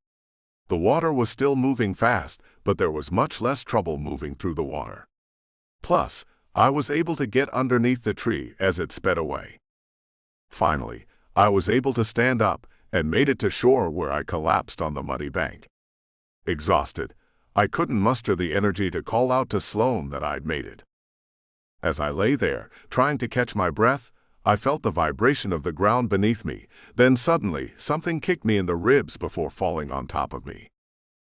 The water was still moving fast, but there was much less trouble moving through the water. Plus, I was able to get underneath the tree as it sped away. Finally, I was able to stand up and made it to shore where I collapsed on the muddy bank. Exhausted, I couldn't muster the energy to call out to Sloane that I'd made it. As I lay there, trying to catch my breath, I felt the vibration of the ground beneath me, then suddenly something kicked me in the ribs before falling on top of me.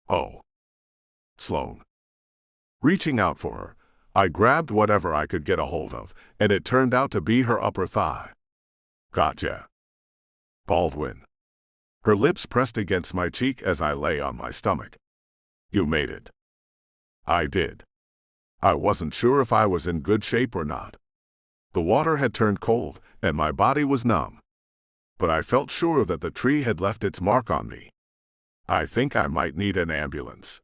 "Oh." Sloane. Reaching out for her, I grabbed whatever I could get a hold of, and it turned out to be her upper thigh. "Gotcha." "Baldwin." Her lips pressed against my cheek as I lay on my stomach. "You made it." I did. I wasn't sure if I was in good shape or not. The water had turned cold, and my body was numb. But I felt sure that the tree had left its mark on me. I think I might need an ambulance.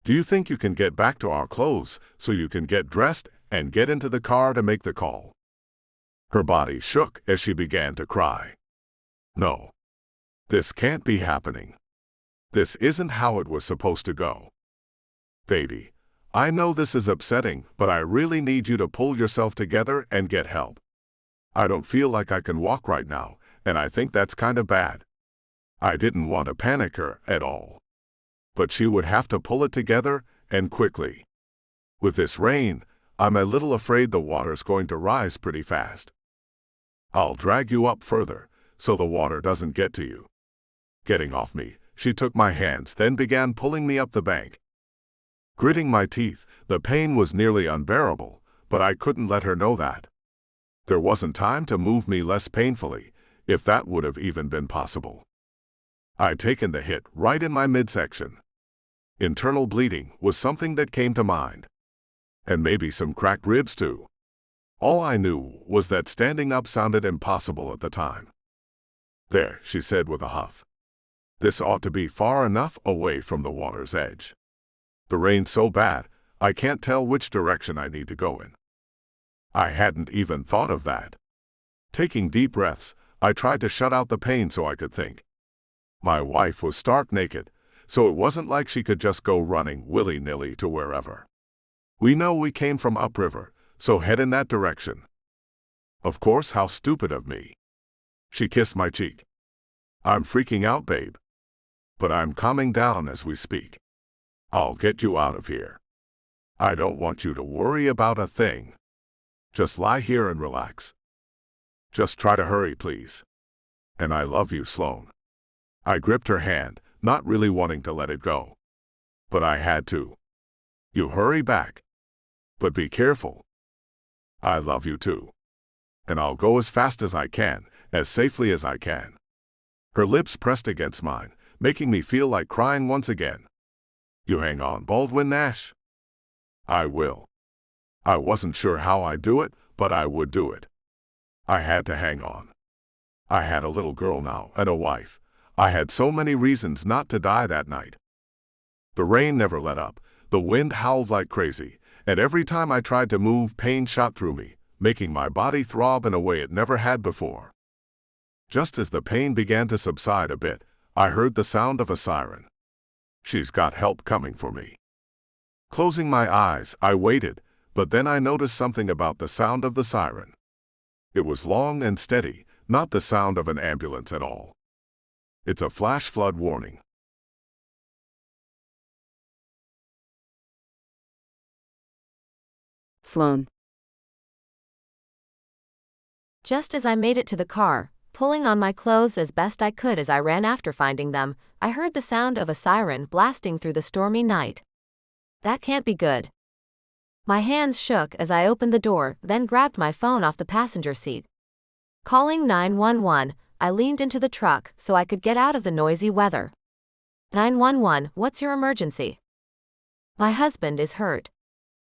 Do you think you can get back to our clothes so you can get dressed and get into the car to make the call?" Her body shook as she began to cry. "No. This can't be happening. This isn't how it was supposed to go. Baby, I know this is upsetting, but I really need you to pull yourself together and get help. I don't feel like I can walk right now, and I think that's kind of bad." I didn't want to panic her at all. But she would have to pull it together, and quickly. With this rain, I'm a little afraid the water's going to rise pretty fast. "I'll drag you up further, so the water doesn't get to you." Getting off me, she took my hands, then began pulling me up the bank. Gritting my teeth, the pain was nearly unbearable, but I couldn't let her know that. There wasn't time to move me less painfully, if that would have even been possible. I'd taken the hit right in my midsection. Internal bleeding was something that came to mind. And maybe some cracked ribs too. All I knew was that standing up sounded impossible at the time. "There," she said with a huff. "This ought to be far enough away from the water's edge. The rain's so bad, I can't tell which direction I need to go in." I hadn't even thought of that. Taking deep breaths, I tried to shut out the pain so I could think. My wife was stark naked, so it wasn't like she could just go running willy-nilly to wherever. "We know we came from upriver, so head in that direction." Of course, how stupid of me. She kissed my cheek. "I'm freaking out, babe. But I'm calming down as we speak. I'll get you out of here. I don't want you to worry about a thing. Just lie here and relax. Just try to hurry, please. And I love you, Sloane." I gripped her hand, not really wanting to let it go. But I had to. "You hurry back. But be careful. I love you too. And I'll go as fast as I can, as safely as I can." Her lips pressed against mine, making me feel like crying once again. You hang on, Baldwin Nash. I will. I wasn't sure how I'd do it, but I would do it. I had to hang on. I had a little girl now and a wife. I had so many reasons not to die that night. The rain never let up, the wind howled like crazy, and every time I tried to move, pain shot through me, making my body throb in a way it never had before. Just as the pain began to subside a bit, I heard the sound of a siren. She's got help coming for me. Closing my eyes, I waited, but then I noticed something about the sound of the siren. It was long and steady, not the sound of an ambulance at all. It's a flash flood warning. Sloane. Just as I made it to the car, pulling on my clothes as best I could as I ran after finding them, I heard the sound of a siren blasting through the stormy night. That can't be good. My hands shook as I opened the door, then grabbed my phone off the passenger seat. Calling 911, I leaned into the truck so I could get out of the noisy weather. 911, what's your emergency? My husband is hurt.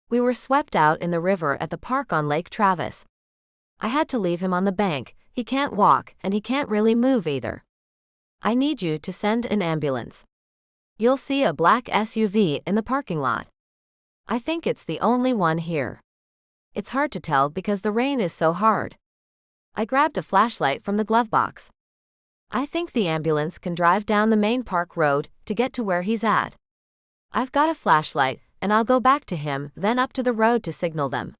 We were swept out in the river at the park on Lake Travis. I had to leave him on the bank. He can't walk, and he can't really move either. I need you to send an ambulance. You'll see a black SUV in the parking lot. I think it's the only one here. It's hard to tell because the rain is so hard. I grabbed a flashlight from the glove box. I think the ambulance can drive down the main park road to get to where he's at. I've got a flashlight, and I'll go back to him, then up to the road to signal them.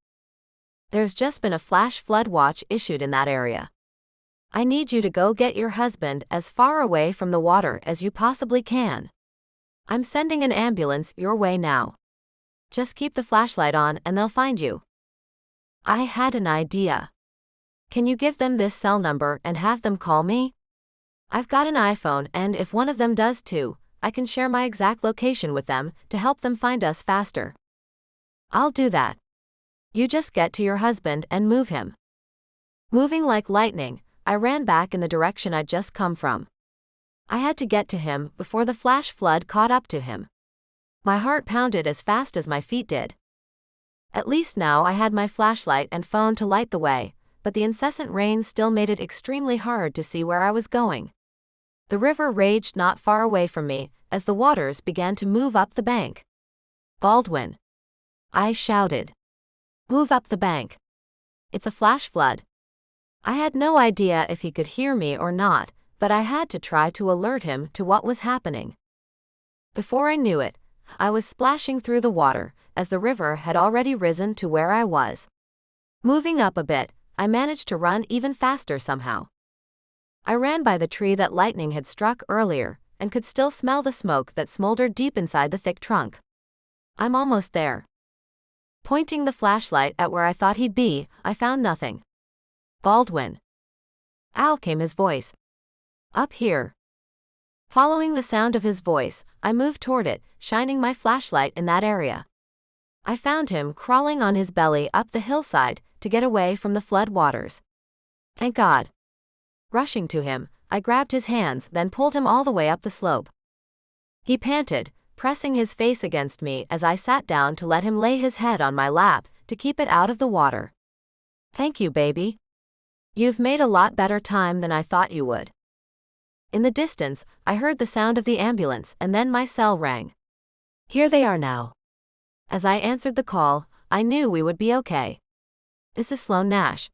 There's just been a flash flood watch issued in that area. I need you to go get your husband as far away from the water as you possibly can. I'm sending an ambulance your way now. Just keep the flashlight on and they'll find you. I had an idea. Can you give them this cell number and have them call me? I've got an iPhone, and if one of them does too, I can share my exact location with them to help them find us faster. I'll do that. You just get to your husband and move him. Moving like lightning, I ran back in the direction I'd just come from. I had to get to him before the flash flood caught up to him. My heart pounded as fast as my feet did. At least now I had my flashlight and phone to light the way, but the incessant rain still made it extremely hard to see where I was going. The river raged not far away from me as the waters began to move up the bank. Baldwin. I shouted. Move up the bank. It's a flash flood. I had no idea if he could hear me or not, but I had to try to alert him to what was happening. Before I knew it, I was splashing through the water, as the river had already risen to where I was. Moving up a bit, I managed to run even faster somehow. I ran by the tree that lightning had struck earlier, and could still smell the smoke that smoldered deep inside the thick trunk. I'm almost there. Pointing the flashlight at where I thought he'd be, I found nothing. Baldwin. Out came his voice. Up here. Following the sound of his voice, I moved toward it, shining my flashlight in that area. I found him crawling on his belly up the hillside to get away from the flood waters. Thank God. Rushing to him, I grabbed his hands, then pulled him all the way up the slope. He panted, pressing his face against me as I sat down to let him lay his head on my lap to keep it out of the water. Thank you, baby. You've made a lot better time than I thought you would. In the distance, I heard the sound of the ambulance, and then my cell rang. Here they are now. As I answered the call, I knew we would be okay. This is Sloane Nash.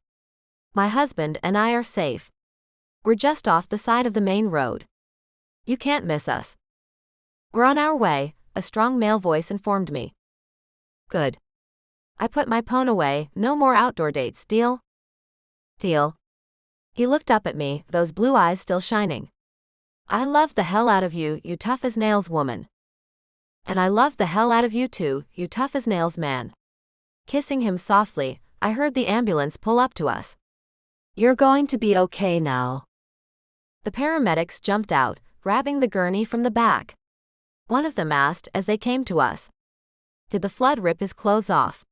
My husband and I are safe. We're just off the side of the main road. You can't miss us. We're on our way, a strong male voice informed me. Good. I put my phone away. No more outdoor dates, deal? Deal. He looked up at me, those blue eyes still shining. I love the hell out of you, you tough as nails woman. And I love the hell out of you too, you tough as nails man. Kissing him softly, I heard the ambulance pull up to us. You're going to be okay now. The paramedics jumped out, grabbing the gurney from the back. One of them asked as they came to us. Did the flood rip his clothes off?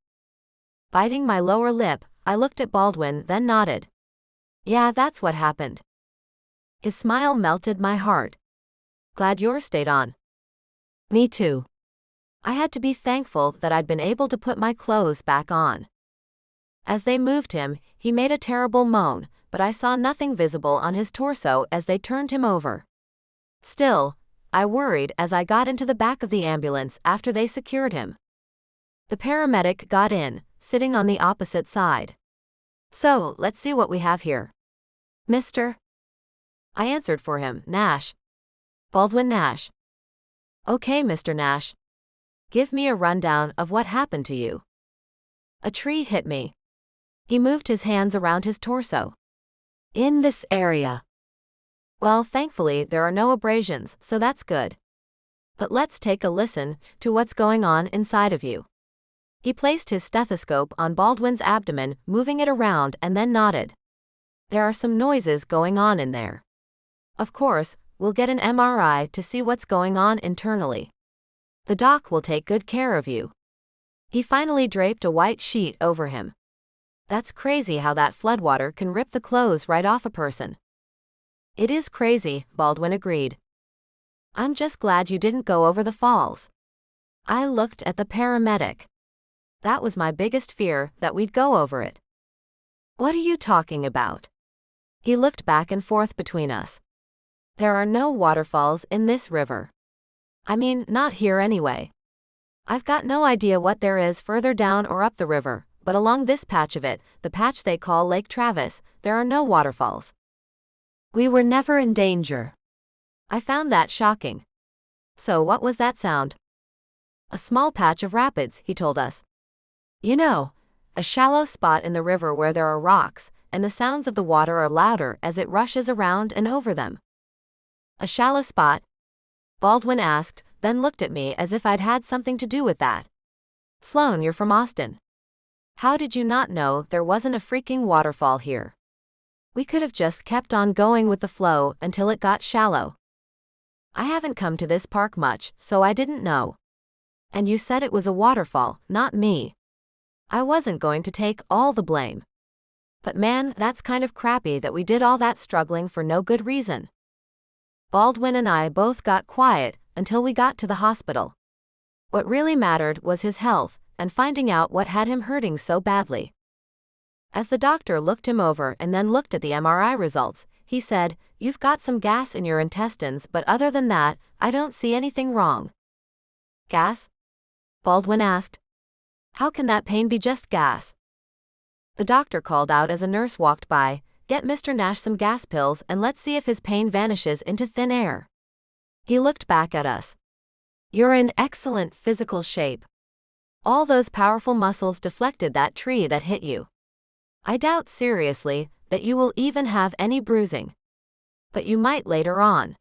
Biting my lower lip, I looked at Baldwin, then nodded. Yeah, that's what happened. His smile melted my heart. Glad yours stayed on. Me too. I had to be thankful that I'd been able to put my clothes back on. As they moved him, he made a terrible moan, but I saw nothing visible on his torso as they turned him over. Still, I worried as I got into the back of the ambulance after they secured him. The paramedic got in, sitting on the opposite side. So, let's see what we have here. Mr. I answered for him, Nash. Baldwin Nash. Okay, Mr. Nash. Give me a rundown of what happened to you. A tree hit me. He moved his hands around his torso. In this area. Well, thankfully, there are no abrasions, so that's good. But let's take a listen to what's going on inside of you. He placed his stethoscope on Baldwin's abdomen, moving it around, and then nodded. There are some noises going on in there. Of course, we'll get an MRI to see what's going on internally. The doc will take good care of you. He finally draped a white sheet over him. That's crazy how that floodwater can rip the clothes right off a person. It is crazy, Baldwin agreed. I'm just glad you didn't go over the falls. I looked at the paramedic. That was my biggest fear, that we'd go over it. What are you talking about? He looked back and forth between us. There are no waterfalls in this river. I mean, not here anyway. I've got no idea what there is further down or up the river, but along this patch of it, the patch they call Lake Travis, there are no waterfalls. We were never in danger. I found that shocking. So what was that sound? A small patch of rapids, he told us. You know, a shallow spot in the river where there are rocks, and the sounds of the water are louder as it rushes around and over them. A shallow spot? Baldwin asked, then looked at me as if I'd had something to do with that. Sloan, you're from Austin. How did you not know there wasn't a freaking waterfall here? We could have just kept on going with the flow until it got shallow. I haven't come to this park much, so I didn't know. And you said it was a waterfall, not me. I wasn't going to take all the blame. But man, that's kind of crappy that we did all that struggling for no good reason. Baldwin and I both got quiet until we got to the hospital. What really mattered was his health and finding out what had him hurting so badly. As the doctor looked him over and then looked at the MRI results, he said, "You've got some gas in your intestines, but other than that, I don't see anything wrong." Gas? Baldwin asked. How can that pain be just gas? The doctor called out as a nurse walked by, "Get Mr. Nash some gas pills and let's see if his pain vanishes into thin air." He looked back at us. You're in excellent physical shape. All those powerful muscles deflected that tree that hit you. I doubt seriously that you will even have any bruising. But you might later on.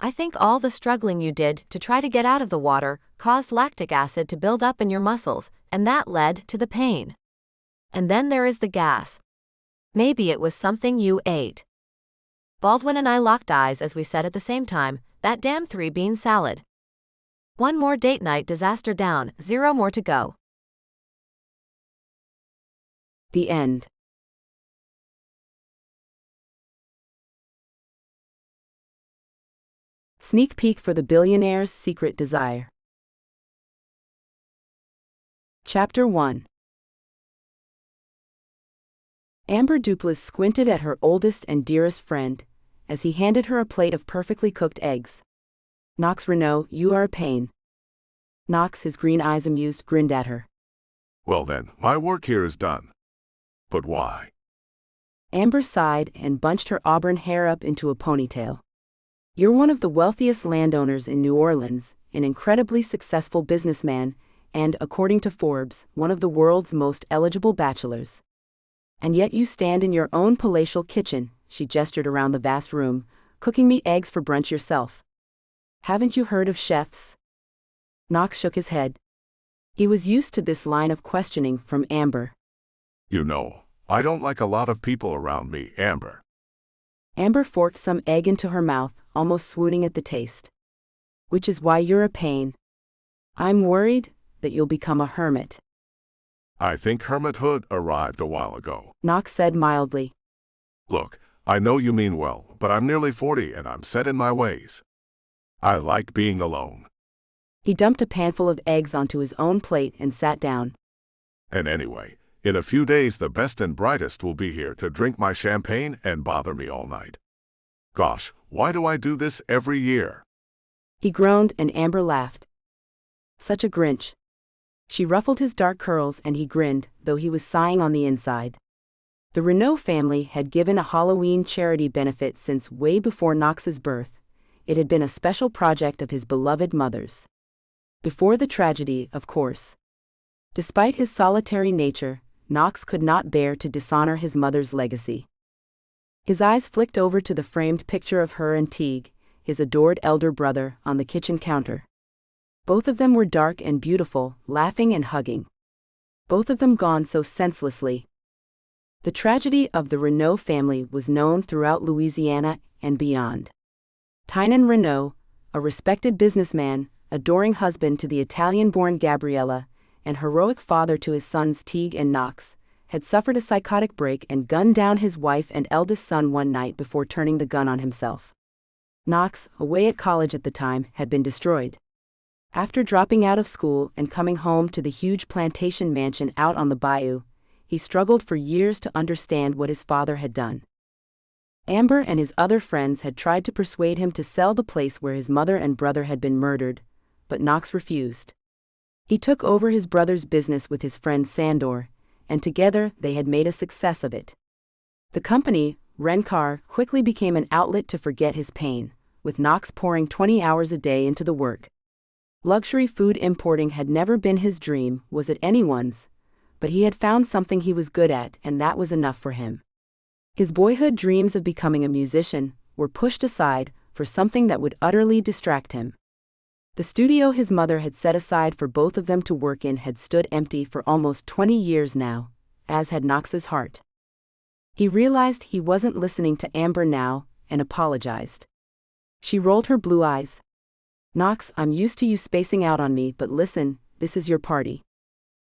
I think all the struggling you did to try to get out of the water caused lactic acid to build up in your muscles, and that led to the pain. And then there is the gas. Maybe it was something you ate. Baldwin and I locked eyes as we said at the same time, "That damn 3-bean salad." One more date night disaster down, 0 more to go. The end. Sneak peek for the Billionaire's Secret Desire. Chapter 1. Amber Duplass squinted at her oldest and dearest friend as he handed her a plate of perfectly cooked eggs. "Knox Renault, you are a pain." Knox, his green eyes amused, grinned at her. Well then, my work here is done. But why? Amber sighed and bunched her auburn hair up into a ponytail. "You're one of the wealthiest landowners in New Orleans, an incredibly successful businessman, and, according to Forbes, one of the world's most eligible bachelors. And yet you stand in your own palatial kitchen," she gestured around the vast room, "cooking me eggs for brunch yourself. Haven't you heard of chefs?" Knox shook his head. He was used to this line of questioning from Amber. You know, I don't like a lot of people around me, Amber. Amber forked some egg into her mouth, almost swooning at the taste. "Which is why you're a pain. I'm worried that you'll become a hermit." I think hermithood arrived a while ago. Knox said mildly. Look, I know you mean well, but I'm nearly 40 and I'm set in my ways. I like being alone. He dumped a panful of eggs onto his own plate and sat down. And anyway, in a few days the best and brightest will be here to drink my champagne and bother me all night. Gosh, why do I do this every year? He groaned and Amber laughed. Such a Grinch. She ruffled his dark curls and he grinned, though he was sighing on the inside. The Renault family had given a Halloween charity benefit since way before Knox's birth. It had been a special project of his beloved mother's. Before the tragedy, of course. Despite his solitary nature, Knox could not bear to dishonor his mother's legacy. His eyes flicked over to the framed picture of her and Teague, his adored elder brother, on the kitchen counter. Both of them were dark and beautiful, laughing and hugging. Both of them gone so senselessly. The tragedy of the Renault family was known throughout Louisiana and beyond. Tynan Renault, a respected businessman, adoring husband to the Italian-born Gabriella, and heroic father to his sons Teague and Knox, had suffered a psychotic break and gunned down his wife and eldest son one night before turning the gun on himself. Knox, away at college at the time, had been destroyed. After dropping out of school and coming home to the huge plantation mansion out on the bayou, he struggled for years to understand what his father had done. Amber and his other friends had tried to persuade him to sell the place where his mother and brother had been murdered, but Knox refused. He took over his brother's business with his friend Sandor, and together they had made a success of it. The company, Rencar, quickly became an outlet to forget his pain, with Knox pouring 20 hours a day into the work. Luxury food importing had never been his dream, was it anyone's, but he had found something he was good at, and that was enough for him. His boyhood dreams of becoming a musician were pushed aside for something that would utterly distract him. The studio his mother had set aside for both of them to work in had stood empty for almost 20 years now, as had Knox's heart. He realized he wasn't listening to Amber now, and apologized. She rolled her blue eyes. Knox, I'm used to you spacing out on me, but listen, this is your party.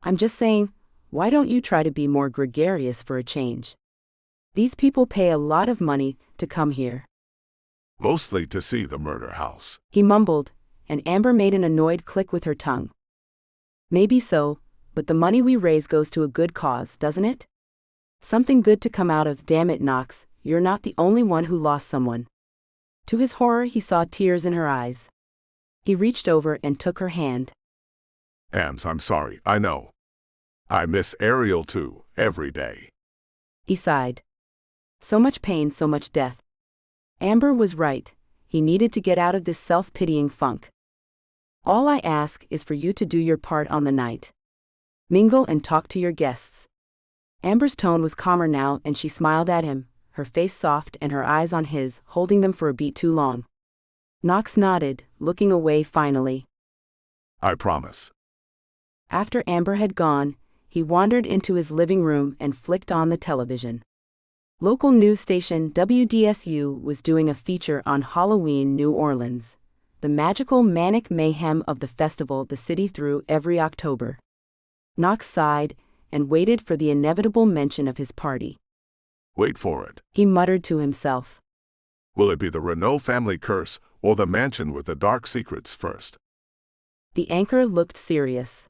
I'm just saying, why don't you try to be more gregarious for a change? These people pay a lot of money to come here. Mostly to see the murder house. He mumbled, and Amber made an annoyed click with her tongue. Maybe so, but the money we raise goes to a good cause, doesn't it? Something good to come out of. Damn it, Knox, you're not the only one who lost someone. To his horror, he saw tears in her eyes. He reached over and took her hand. Ams, I'm sorry, I know. I miss Ariel too, every day. He sighed. So much pain, so much death. Amber was right. He needed to get out of this self-pitying funk. All I ask is for you to do your part on the night. Mingle and talk to your guests. Amber's tone was calmer now, and she smiled at him, her face soft and her eyes on his, holding them for a beat too long. Knox nodded, looking away finally. I promise. After Amber had gone, he wandered into his living room and flicked on the television. Local news station WDSU was doing a feature on Halloween New Orleans, the magical manic mayhem of the festival the city threw every October. Knox sighed and waited for the inevitable mention of his party. Wait for it. He muttered to himself. Will it be the Renault family curse or the mansion with the dark secrets first? The anchor looked serious.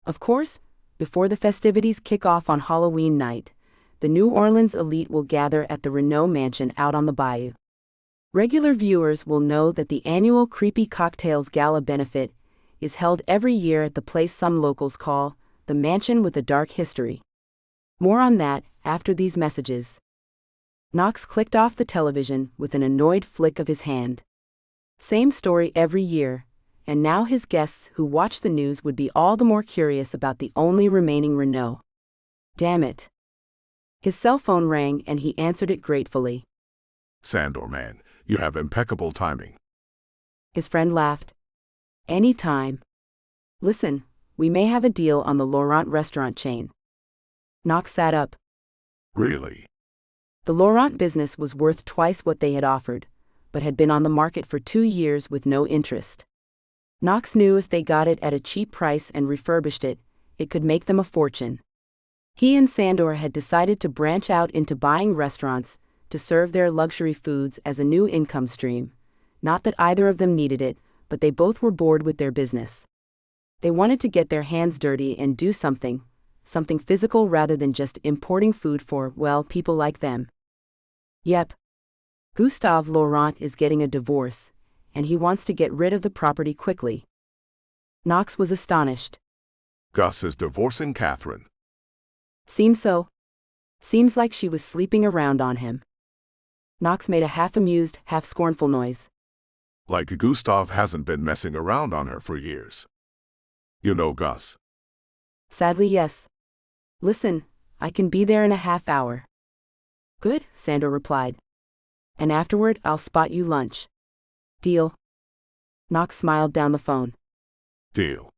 Of course, before the festivities kick off on Halloween night, the New Orleans elite will gather at the Renault mansion out on the bayou. Regular viewers will know that the annual Creepy Cocktails Gala benefit is held every year at the place some locals call the Mansion with a Dark History. More on that after these messages. Knox clicked off the television with an annoyed flick of his hand. Same story every year, and now his guests who watch the news would be all the more curious about the only remaining Renault. Damn it. His cell phone rang and he answered it gratefully. Sandor, man, you have impeccable timing. His friend laughed. Any time. Listen, we may have a deal on the Laurent restaurant chain. Knox sat up. Really? The Laurent business was worth twice what they had offered, but had been on the market for 2 years with no interest. Knox knew if they got it at a cheap price and refurbished it, it could make them a fortune. He and Sandor had decided to branch out into buying restaurants, to serve their luxury foods as a new income stream. Not that either of them needed it, but they both were bored with their business. They wanted to get their hands dirty and do something physical rather than just importing food for, well, people like them. Yep. Gustave Laurent is getting a divorce, and he wants to get rid of the property quickly. Knox was astonished. Gus is divorcing Catherine. Seems so. Seems like she was sleeping around on him. Knox made a half-amused, half-scornful noise. Like Gustave hasn't been messing around on her for years. You know Gus. Sadly, yes. Listen, I can be there in a half hour. Good, Sandor replied. And afterward, I'll spot you lunch. Deal. Knox smiled down the phone. Deal.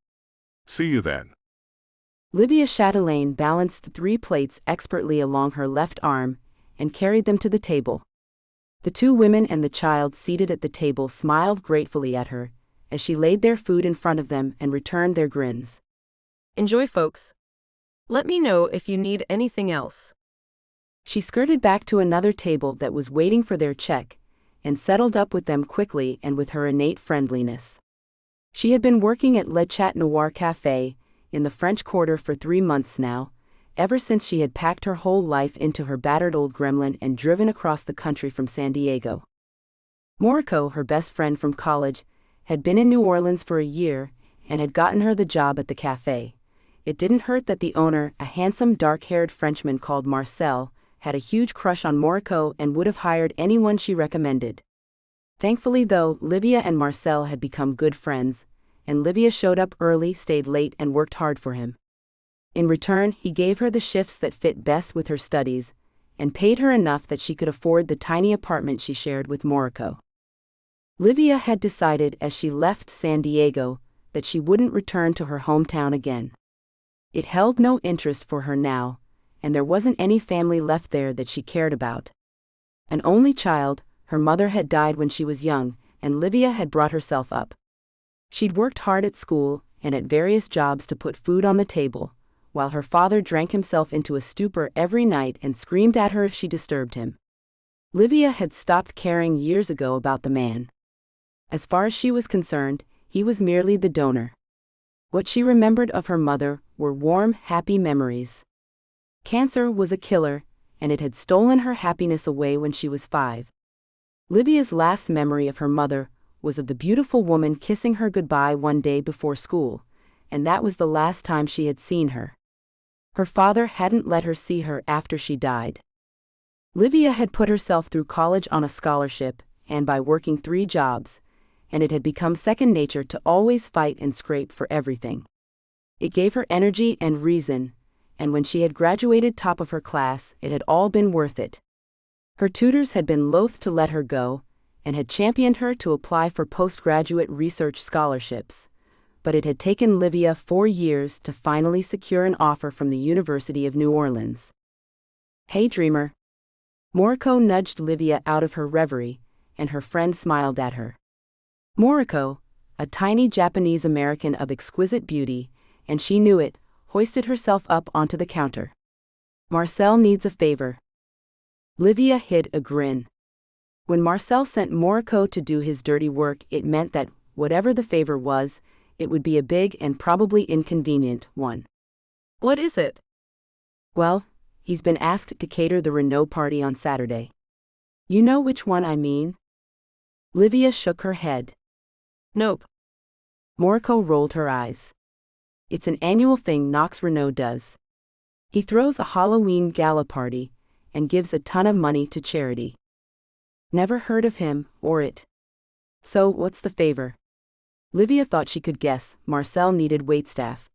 See you then. Livia Chatelaine balanced 3 plates expertly along her left arm and carried them to the table. The 2 women and the child seated at the table smiled gratefully at her as she laid their food in front of them and returned their grins. Enjoy, folks. Let me know if you need anything else. She skirted back to another table that was waiting for their check and settled up with them quickly and with her innate friendliness. She had been working at Le Chat Noir Café in the French Quarter for 3 months now, ever since she had packed her whole life into her battered old gremlin and driven across the country from San Diego. Moriko, her best friend from college, had been in New Orleans for a year and had gotten her the job at the cafe. It didn't hurt that the owner, a handsome dark-haired Frenchman called Marcel, had a huge crush on Moriko and would have hired anyone she recommended. Thankfully though, Livia and Marcel had become good friends, and Livia showed up early, stayed late and worked hard for him. In return, he gave her the shifts that fit best with her studies, and paid her enough that she could afford the tiny apartment she shared with Moriko. Livia had decided as she left San Diego that she wouldn't return to her hometown again. It held no interest for her now, and there wasn't any family left there that she cared about. An only child, her mother had died when she was young, and Livia had brought herself up. She'd worked hard at school and at various jobs to put food on the table, while her father drank himself into a stupor every night and screamed at her if she disturbed him. Livia had stopped caring years ago about the man. As far as she was concerned, he was merely the donor. What she remembered of her mother were warm, happy memories. Cancer was a killer, and it had stolen her happiness away when she was 5. Livia's last memory of her mother was of the beautiful woman kissing her goodbye one day before school, and that was the last time she had seen her. Her father hadn't let her see her after she died. Livia had put herself through college on a scholarship, and by working 3 jobs, and it had become second nature to always fight and scrape for everything. It gave her energy and reason, and when she had graduated top of her class, it had all been worth it. Her tutors had been loath to let her go, and had championed her to apply for postgraduate research scholarships, but it had taken Livia 4 years to finally secure an offer from the University of New Orleans. Hey dreamer. Moriko nudged Livia out of her reverie, and her friend smiled at her. Moriko, a tiny Japanese-American of exquisite beauty, and she knew it, hoisted herself up onto the counter. Marcel needs a favor. Livia hid a grin. When Marcel sent Moriko to do his dirty work, it meant that, whatever the favor was, it would be a big and probably inconvenient one. What is it? Well, he's been asked to cater the Renault party on Saturday. You know which one I mean? Livia shook her head. Nope. Moriko rolled her eyes. It's an annual thing Knox Renault does. He throws a Halloween gala party and gives a ton of money to charity. Never heard of him or it. So, what's the favor? Livia thought she could guess. Marcel needed waitstaff.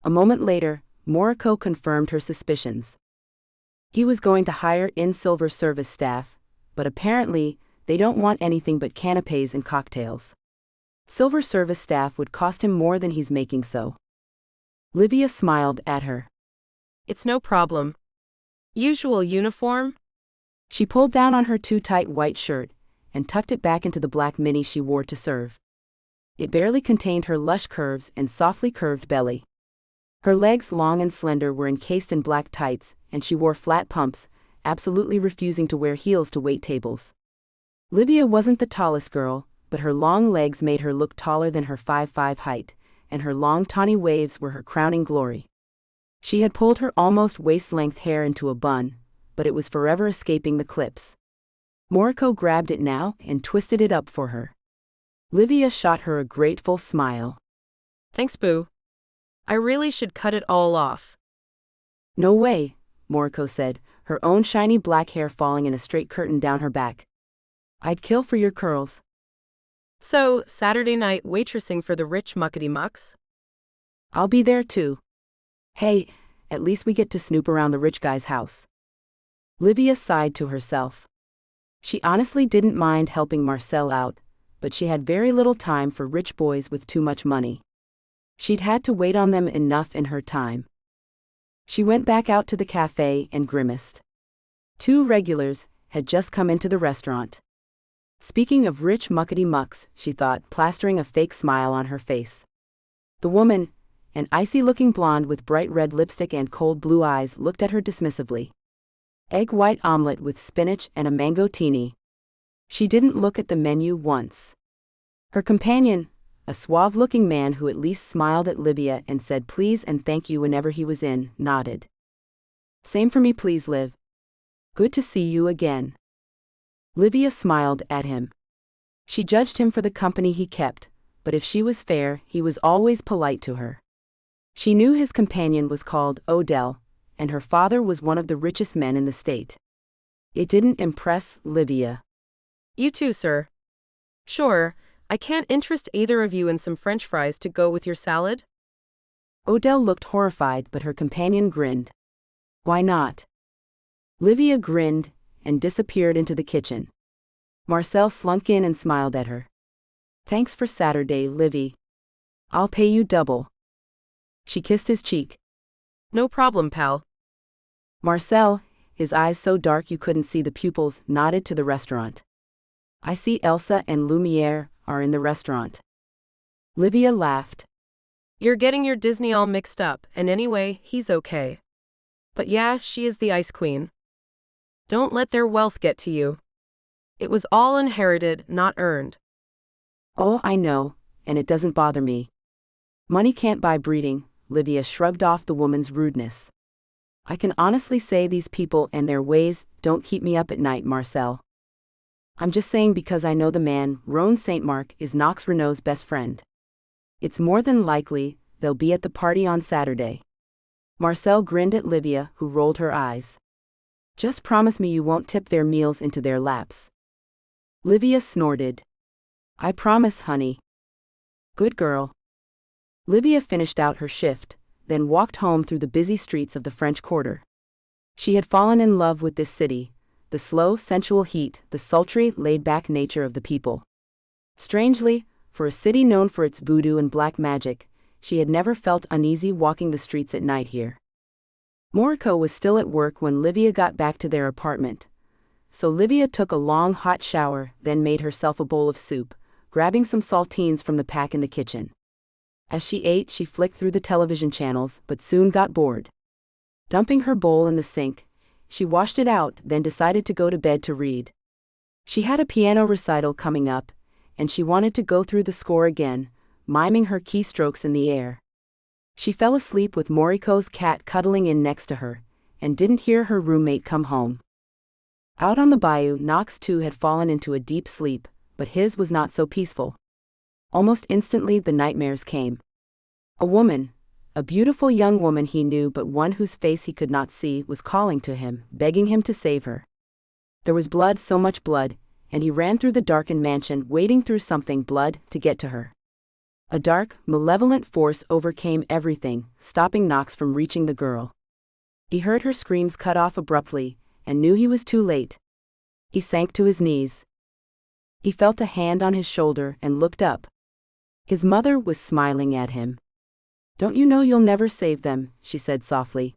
A moment later, Moriko confirmed her suspicions. He was going to hire in-silver service staff, but apparently, they don't want anything but canapés and cocktails. Silver service staff would cost him more than he's making so. Livia smiled at her. It's no problem. Usual uniform? She pulled down on her too tight white shirt and tucked it back into the black mini she wore to serve. It barely contained her lush curves and softly curved belly. Her legs, long and slender, were encased in black tights, and she wore flat pumps, absolutely refusing to wear heels to wait tables. Livia wasn't the tallest girl, but her long legs made her look taller than her 5'5" height, and her long tawny waves were her crowning glory. She had pulled her almost waist-length hair into a bun, but it was forever escaping the clips. Moriko grabbed it now and twisted it up for her. Livia shot her a grateful smile. Thanks, Boo. I really should cut it all off. No way, Moriko said, her own shiny black hair falling in a straight curtain down her back. I'd kill for your curls. So, Saturday night waitressing for the rich muckety-mucks? I'll be there too. Hey, at least we get to snoop around the rich guy's house. Livia sighed to herself. She honestly didn't mind helping Marcel out, but she had very little time for rich boys with too much money. She'd had to wait on them enough in her time. She went back out to the cafe and grimaced. 2 regulars had just come into the restaurant. Speaking of rich muckety-mucks, she thought, plastering a fake smile on her face. The woman, an icy-looking blonde with bright red lipstick and cold blue eyes, looked at her dismissively. Egg white omelet with spinach and a mangostini. She didn't look at the menu once. Her companion, a suave-looking man who at least smiled at Livia and said please and thank you whenever he was in, nodded. Same for me please, Liv. Good to see you again. Livia smiled at him. She judged him for the company he kept, but if she was fair, he was always polite to her. She knew his companion was called Odell, and her father was one of the richest men in the state. It didn't impress Livia. You too, sir. Sure, I can't interest either of you in some French fries to go with your salad? Odell looked horrified, but her companion grinned. Why not? Livia grinned and disappeared into the kitchen. Marcel slunk in and smiled at her. Thanks for Saturday, Livy. I'll pay you double. She kissed his cheek. No problem, pal. Marcel, his eyes so dark you couldn't see the pupils, nodded to the restaurant. I see Elsa and Lumiere are in the restaurant. Livia laughed. You're getting your Disney all mixed up, and anyway, he's okay. But yeah, she is the Ice Queen. Don't let their wealth get to you. It was all inherited, not earned. Oh, I know, and it doesn't bother me. Money can't buy breeding, Livia shrugged off the woman's rudeness. I can honestly say these people and their ways don't keep me up at night, Marcel. I'm just saying because I know the man, Roan St. Mark, is Knox Renault's best friend. It's more than likely they'll be at the party on Saturday. Marcel grinned at Livia, who rolled her eyes. Just promise me you won't tip their meals into their laps. Livia snorted. I promise, honey. Good girl. Livia finished out her shift, then walked home through the busy streets of the French Quarter. She had fallen in love with this city, the slow, sensual heat, the sultry, laid-back nature of the people. Strangely, for a city known for its voodoo and black magic, she had never felt uneasy walking the streets at night here. Moriko was still at work when Livia got back to their apartment. So Livia took a long hot shower, then made herself a bowl of soup, grabbing some saltines from the pack in the kitchen. As she ate, she flicked through the television channels, but soon got bored. Dumping her bowl in the sink, she washed it out, then decided to go to bed to read. She had a piano recital coming up, and she wanted to go through the score again, miming her keystrokes in the air. She fell asleep with Moriko's cat cuddling in next to her, and didn't hear her roommate come home. Out on the bayou, Knox too had fallen into a deep sleep, but his was not so peaceful. Almost instantly the nightmares came. A woman, a beautiful young woman he knew but one whose face he could not see, was calling to him, begging him to save her. There was blood, so much blood, and he ran through the darkened mansion, wading through something blood, to get to her. A dark, malevolent force overcame everything, stopping Knox from reaching the girl. He heard her screams cut off abruptly, and knew he was too late. He sank to his knees. He felt a hand on his shoulder and looked up. His mother was smiling at him. Don't you know you'll never save them, she said softly.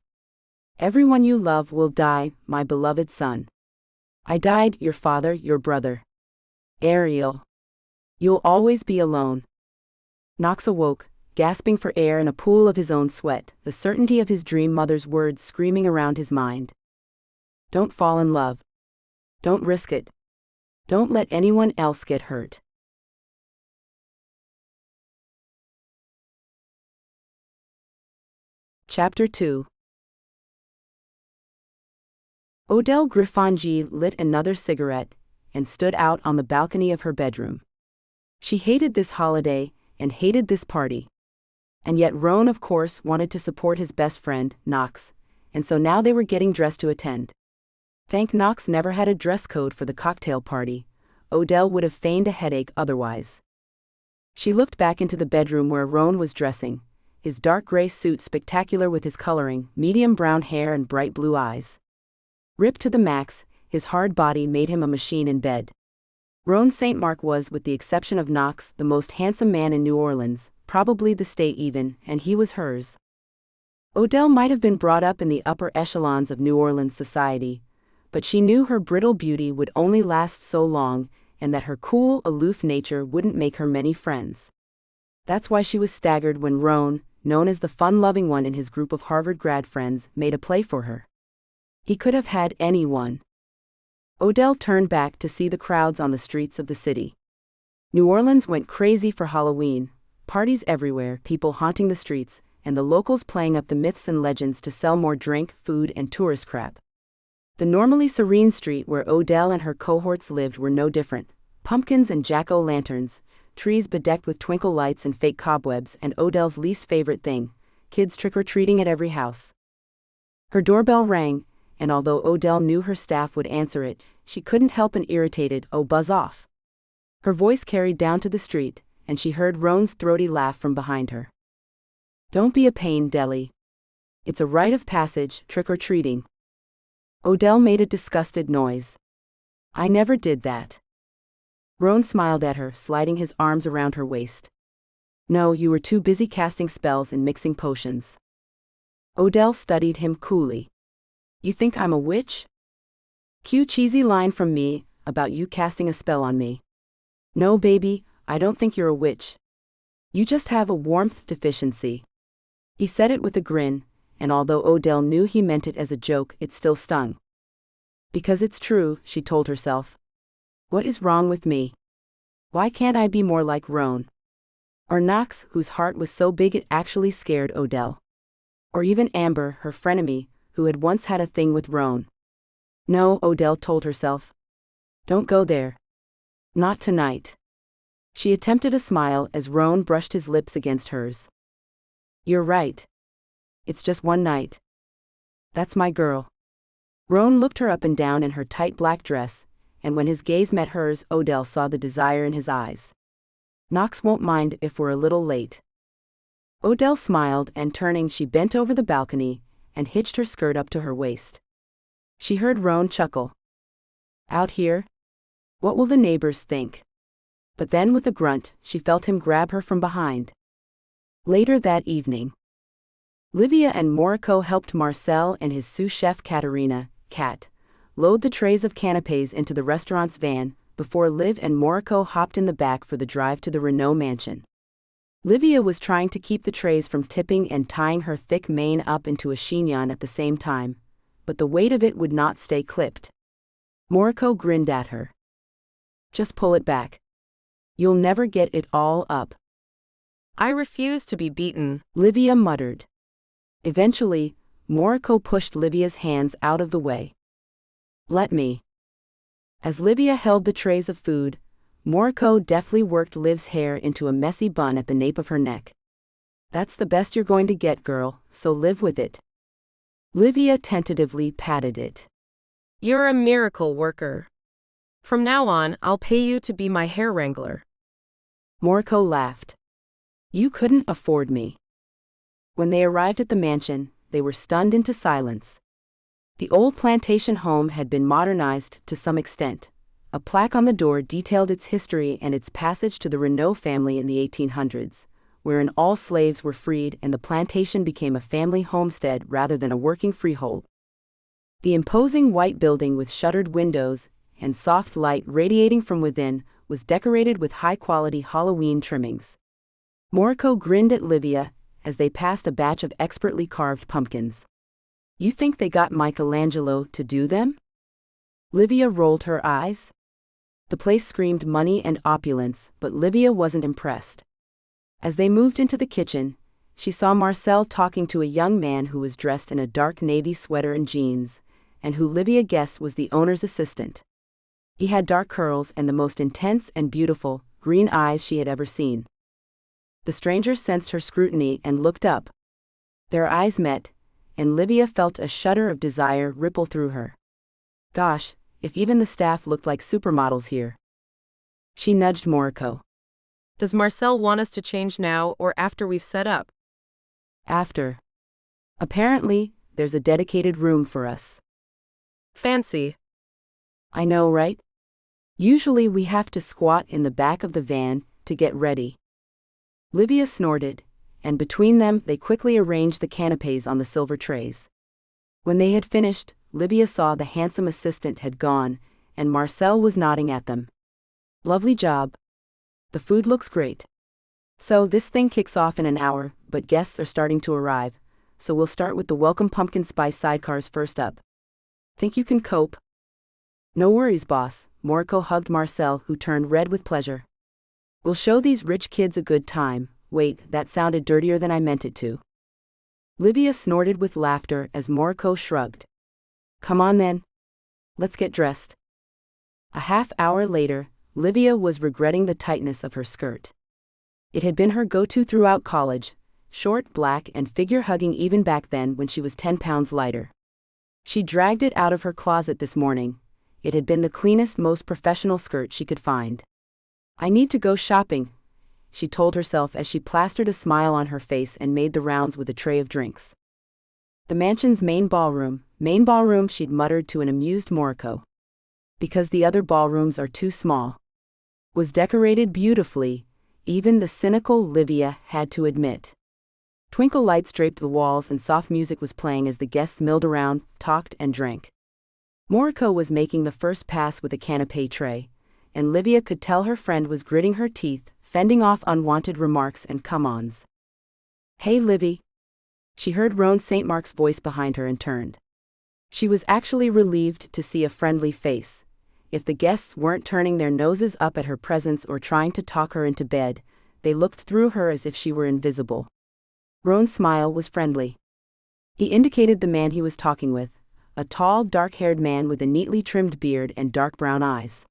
Everyone you love will die, my beloved son. I died, your father, your brother. Ariel. You'll always be alone. Knox awoke, gasping for air in a pool of his own sweat, the certainty of his dream mother's words screaming around his mind. Don't fall in love. Don't risk it. Don't let anyone else get hurt. Chapter 2. Odelle Griffonji lit another cigarette and stood out on the balcony of her bedroom. She hated this holiday and hated this party. And yet Roan, of course, wanted to support his best friend, Knox, and so now they were getting dressed to attend. Thank Knox never had a dress code for the cocktail party. Odelle would have feigned a headache otherwise. She looked back into the bedroom where Roan was dressing, his dark gray suit spectacular with his coloring, medium brown hair and bright blue eyes. Ripped to the max, his hard body made him a machine in bed. Roan St. Mark was, with the exception of Knox, the most handsome man in New Orleans, probably the state even, and he was hers. Odelle might have been brought up in the upper echelons of New Orleans society, but she knew her brittle beauty would only last so long, and that her cool, aloof nature wouldn't make her many friends. That's why she was staggered when Roan, known as the fun-loving one in his group of Harvard grad friends, made a play for her. He could have had anyone. Odelle turned back to see the crowds on the streets of the city. New Orleans went crazy for Halloween, parties everywhere, people haunting the streets, and the locals playing up the myths and legends to sell more drink, food, and tourist crap. The normally serene street where Odelle and her cohorts lived were no different. Pumpkins and jack-o'-lanterns, trees bedecked with twinkle lights and fake cobwebs, and Odelle's least favorite thing, kids trick-or-treating at every house. Her doorbell rang, and although Odelle knew her staff would answer it, she couldn't help an irritated, "Oh, buzz off." Her voice carried down to the street, and she heard Roan's throaty laugh from behind her. "Don't be a pain, Deli. It's a rite of passage, trick-or-treating." Odelle made a disgusted noise. "I never did that." Roan smiled at her, sliding his arms around her waist. "No, you were too busy casting spells and mixing potions." Odelle studied him coolly. "You think I'm a witch? Cue cheesy line from me about you casting a spell on me." "No, baby, I don't think you're a witch. You just have a warmth deficiency." He said it with a grin, and although Odelle knew he meant it as a joke, it still stung. "Because it's true," she told herself. "What is wrong with me? Why can't I be more like Roan? Or Knox, whose heart was so big it actually scared Odelle? Or even Amber, her frenemy, who had once had a thing with Roan?" "No," Odelle told herself. "Don't go there. Not tonight." She attempted a smile as Roan brushed his lips against hers. "You're right. It's just one night. That's my girl." Roan looked her up and down in her tight black dress, and when his gaze met hers, Odelle saw the desire in his eyes. "Knox won't mind if we're a little late." Odelle smiled, and turning, she bent over the balcony and hitched her skirt up to her waist. She heard Roan chuckle. "Out here? What will the neighbors think?" But then with a grunt, she felt him grab her from behind. Later that evening, Livia and Morico helped Marcel and his sous chef Katerina, Kat, load the trays of canapés into the restaurant's van, before Liv and Morico hopped in the back for the drive to the Renault mansion. Livia was trying to keep the trays from tipping and tying her thick mane up into a chignon at the same time, but the weight of it would not stay clipped. Morico grinned at her. "Just pull it back. You'll never get it all up." I refuse to be beaten, Livia muttered. Eventually, Morico pushed Livia's hands out of the way. "Let me." As Livia held the trays of food, Morico deftly worked Liv's hair into a messy bun at the nape of her neck. "That's the best you're going to get, girl, so live with it." Livia tentatively patted it. You're a miracle worker. From now on, I'll pay you to be my hair wrangler. Morico laughed. "You couldn't afford me." When they arrived at the mansion, they were stunned into silence. The old plantation home had been modernized to some extent. A plaque on the door detailed its history and its passage to the Renault family in the 1800s, wherein all slaves were freed and the plantation became a family homestead rather than a working freehold. The imposing white building with shuttered windows and soft light radiating from within was decorated with high-quality Halloween trimmings. Morico grinned at Livia as they passed a batch of expertly carved pumpkins. You think they got Michelangelo to do them? Livia rolled her eyes. The place screamed money and opulence, but Livia wasn't impressed. As they moved into the kitchen, she saw Marcel talking to a young man who was dressed in a dark navy sweater and jeans, and who Livia guessed was the owner's assistant. He had dark curls and the most intense and beautiful green eyes she had ever seen. The stranger sensed her scrutiny and looked up. Their eyes met, and Livia felt a shudder of desire ripple through her. Gosh, if even the staff looked like supermodels here. She nudged Moriko. Does Marcel want us to change now or after we've set up? After. Apparently, there's a dedicated room for us. Fancy. I know, right? Usually we have to squat in the back of the van to get ready. Livia snorted, and between them they quickly arranged the canapes on the silver trays. When they had finished, Livia saw the handsome assistant had gone, and Marcel was nodding at them. Lovely job. The food looks great. So this thing kicks off in an hour, but guests are starting to arrive, so we'll start with the welcome pumpkin spice sidecars first up. Think you can cope? No worries, boss. Moriko hugged Marcel, who turned red with pleasure. We'll show these rich kids a good time. Wait, that sounded dirtier than I meant it to. Livia snorted with laughter as Moriko shrugged. Come on then. Let's get dressed. A half hour later, Livia was regretting the tightness of her skirt. It had been her go-to throughout college, short, black, and figure-hugging even back then when she was 10 pounds lighter. She dragged it out of her closet this morning. It had been the cleanest, most professional skirt she could find. I need to go shopping, she told herself as she plastered a smile on her face and made the rounds with a tray of drinks. The mansion's main ballroom, she'd muttered to an amused Moriko. Because the other ballrooms are too small. Was decorated beautifully, even the cynical Livia had to admit. Twinkle lights draped the walls and soft music was playing as the guests milled around, talked, and drank. Moriko was making the first pass with a canapé tray, and Livia could tell her friend was gritting her teeth, fending off unwanted remarks and come-ons. Hey Livy. She heard Roan St. Mark's voice behind her and turned. She was actually relieved to see a friendly face. If the guests weren't turning their noses up at her presence or trying to talk her into bed, they looked through her as if she were invisible. Roan's smile was friendly. He indicated the man he was talking with, a tall, dark-haired man with a neatly trimmed beard and dark brown eyes.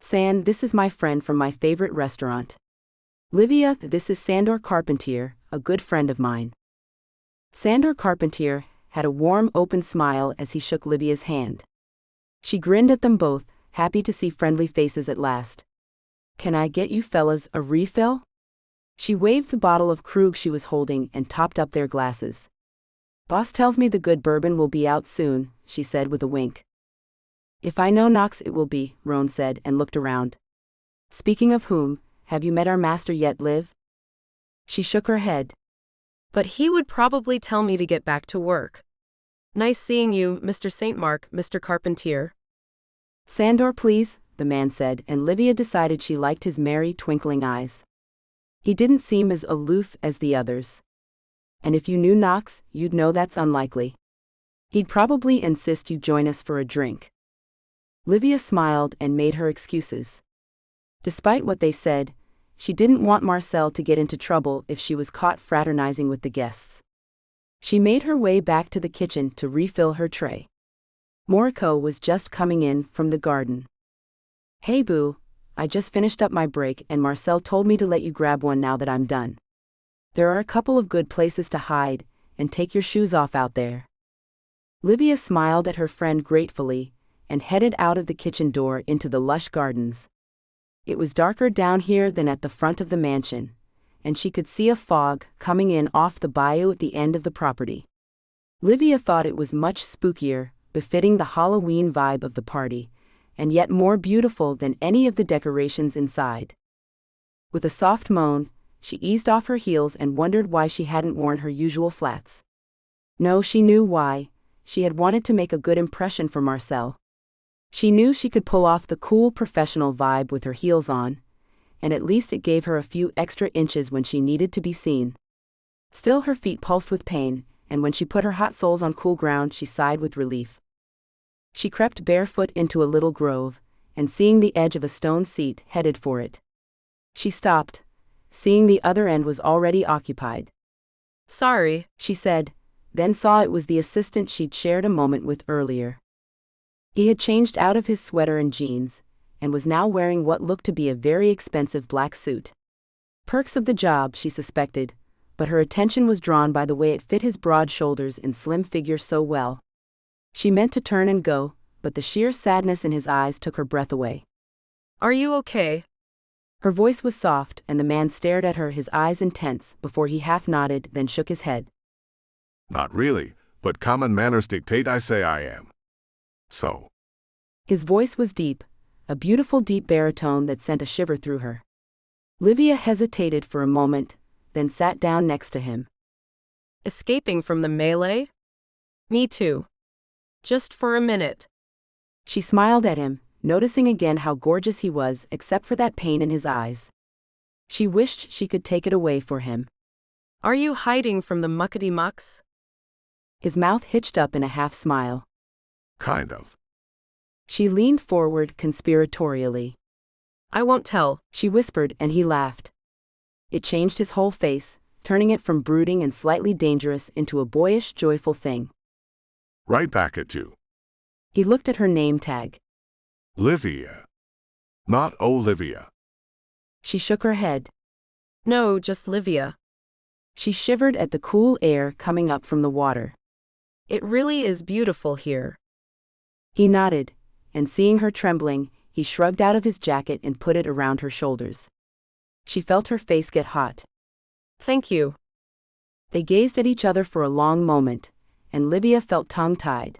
San, this is my friend from my favorite restaurant. Livia, this is Sandor Carpentier, a good friend of mine. Sandor Carpentier had a warm, open smile as he shook Livia's hand. She grinned at them both, happy to see friendly faces at last. Can I get you fellas a refill? She waved the bottle of Krug she was holding and topped up their glasses. Boss tells me the good bourbon will be out soon, she said with a wink. If I know Knox it will be, Roan said and looked around. Speaking of whom, have you met our master yet, Liv? She shook her head. But he would probably tell me to get back to work. Nice seeing you, Mr. St. Mark, Mr. Carpentier. Sandor, please, the man said, and Livia decided she liked his merry, twinkling eyes. He didn't seem as aloof as the others. And if you knew Knox, you'd know that's unlikely. He'd probably insist you join us for a drink. Livia smiled and made her excuses. Despite what they said, she didn't want Marcel to get into trouble if she was caught fraternizing with the guests. She made her way back to the kitchen to refill her tray. Moriko was just coming in from the garden. Hey boo, I just finished up my break and Marcel told me to let you grab one now that I'm done. There are a couple of good places to hide, and take your shoes off out there. Livia smiled at her friend gratefully, and headed out of the kitchen door into the lush gardens. It was darker down here than at the front of the mansion, and she could see a fog coming in off the bayou at the end of the property. Livia thought it was much spookier, befitting the Halloween vibe of the party, and yet more beautiful than any of the decorations inside. With a soft moan, she eased off her heels and wondered why she hadn't worn her usual flats. No, she knew why. She had wanted to make a good impression for Marcel. She knew she could pull off the cool professional vibe with her heels on, and at least it gave her a few extra inches when she needed to be seen. Still, her feet pulsed with pain, and when she put her hot soles on cool ground, she sighed with relief. She crept barefoot into a little grove, and seeing the edge of a stone seat, headed for it. She stopped, seeing the other end was already occupied. Sorry, She said, then saw it was the assistant she'd shared a moment with earlier. He had changed out of his sweater and jeans, and was now wearing what looked to be a very expensive black suit. Perks of the job, she suspected, but her attention was drawn by the way it fit his broad shoulders and slim figure so well. She meant to turn and go, but the sheer sadness in his eyes took her breath away. are you okay? Her voice was soft, and the man stared at her, his eyes intense, before he half nodded, then shook his head. Not really, but common manners dictate I say I am. So. His voice was deep, a beautiful deep baritone that sent a shiver through her. Livia hesitated for a moment, then sat down next to him. Escaping from the melee? Me too. Just for a minute. She smiled at him, noticing again how gorgeous he was, except for that pain in his eyes. She wished she could take it away for him. Are you hiding from the muckety mucks? His mouth hitched up in a half smile. Kind of. She leaned forward conspiratorially. I won't tell, She whispered, and he laughed. It changed his whole face, turning it from brooding and slightly dangerous into a boyish, joyful thing. Right back at you. He looked at her name tag. Livia. Not Olivia. She shook her head. No, just Livia. She shivered at the cool air coming up from the water. It really is beautiful here. He nodded, and seeing her trembling, he shrugged out of his jacket and put it around her shoulders. She felt her face get hot. Thank you. They gazed at each other for a long moment, and Livia felt tongue-tied.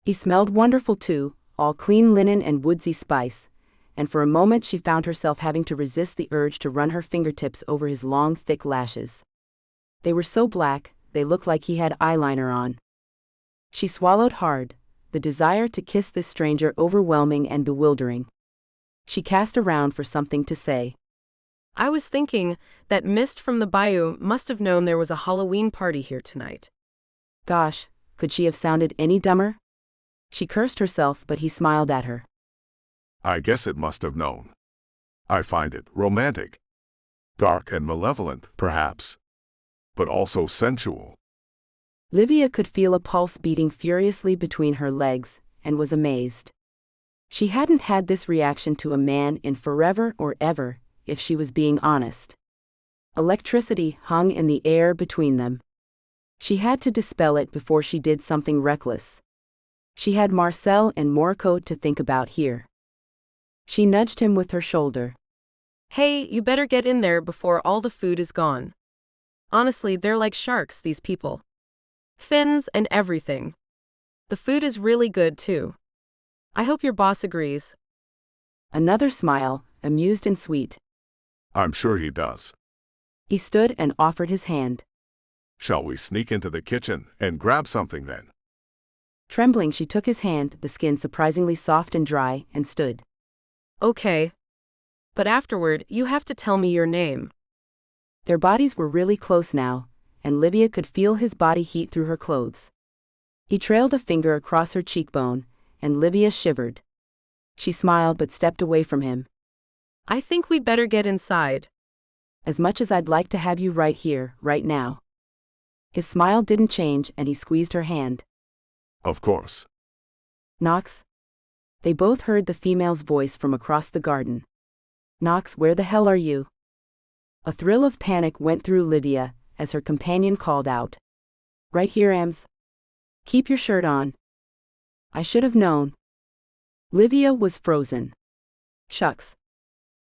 He smelled wonderful too, all clean linen and woodsy spice, and for a moment she found herself having to resist the urge to run her fingertips over his long, thick lashes. They were so black, they looked like he had eyeliner on. She swallowed hard, the desire to kiss this stranger overwhelming and bewildering. She cast around for something to say. I was thinking that mist from the bayou must have known there was a Halloween party here tonight. Gosh, could she have sounded any dumber? She cursed herself, but he smiled at her. I guess it must have known. I find it romantic. Dark and malevolent, perhaps. But also sensual. Livia could feel a pulse beating furiously between her legs, and was amazed. She hadn't had this reaction to a man in forever or ever, if she was being honest. Electricity hung in the air between them. She had to dispel it before she did something reckless. She had Marcel and Morco to think about here. She nudged him with her shoulder. Hey, you better get in there before all the food is gone. Honestly, they're like sharks, these people. Fins and everything. The food is really good too. I hope your boss agrees. Another smile, amused and sweet. I'm sure he does. He stood and offered his hand. Shall we sneak into the kitchen and grab something then? Trembling, she took his hand, the skin surprisingly soft and dry, and stood. Okay. But afterward, you have to tell me your name. Their bodies were really close now, and Livia could feel his body heat through her clothes. He trailed a finger across her cheekbone, and Livia shivered. She smiled but stepped away from him. I think we'd better get inside. As much as I'd like to have you right here, right now. His smile didn't change, and he squeezed her hand. Of course. Knox? They both heard the female's voice from across the garden. Knox, where the hell are you? A thrill of panic went through Livia, as her companion called out. Right here, Ams. Keep your shirt on. I should have known. Livia was frozen. Shucks.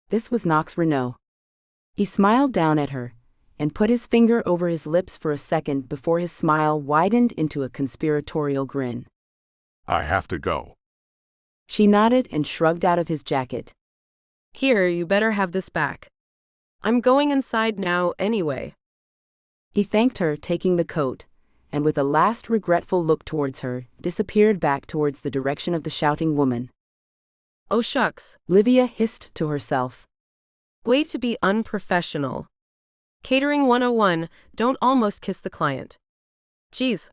This was Knox Renault. He smiled down at her, and put his finger over his lips for a second before his smile widened into a conspiratorial grin. I have to go. She nodded and shrugged out of his jacket. Here, you better have this back. I'm going inside now anyway. He thanked her, taking the coat, and with a last regretful look towards her, disappeared back towards the direction of the shouting woman. Oh shucks. Livia hissed to herself. Way to be unprofessional. Catering 101, don't almost kiss the client. Geez.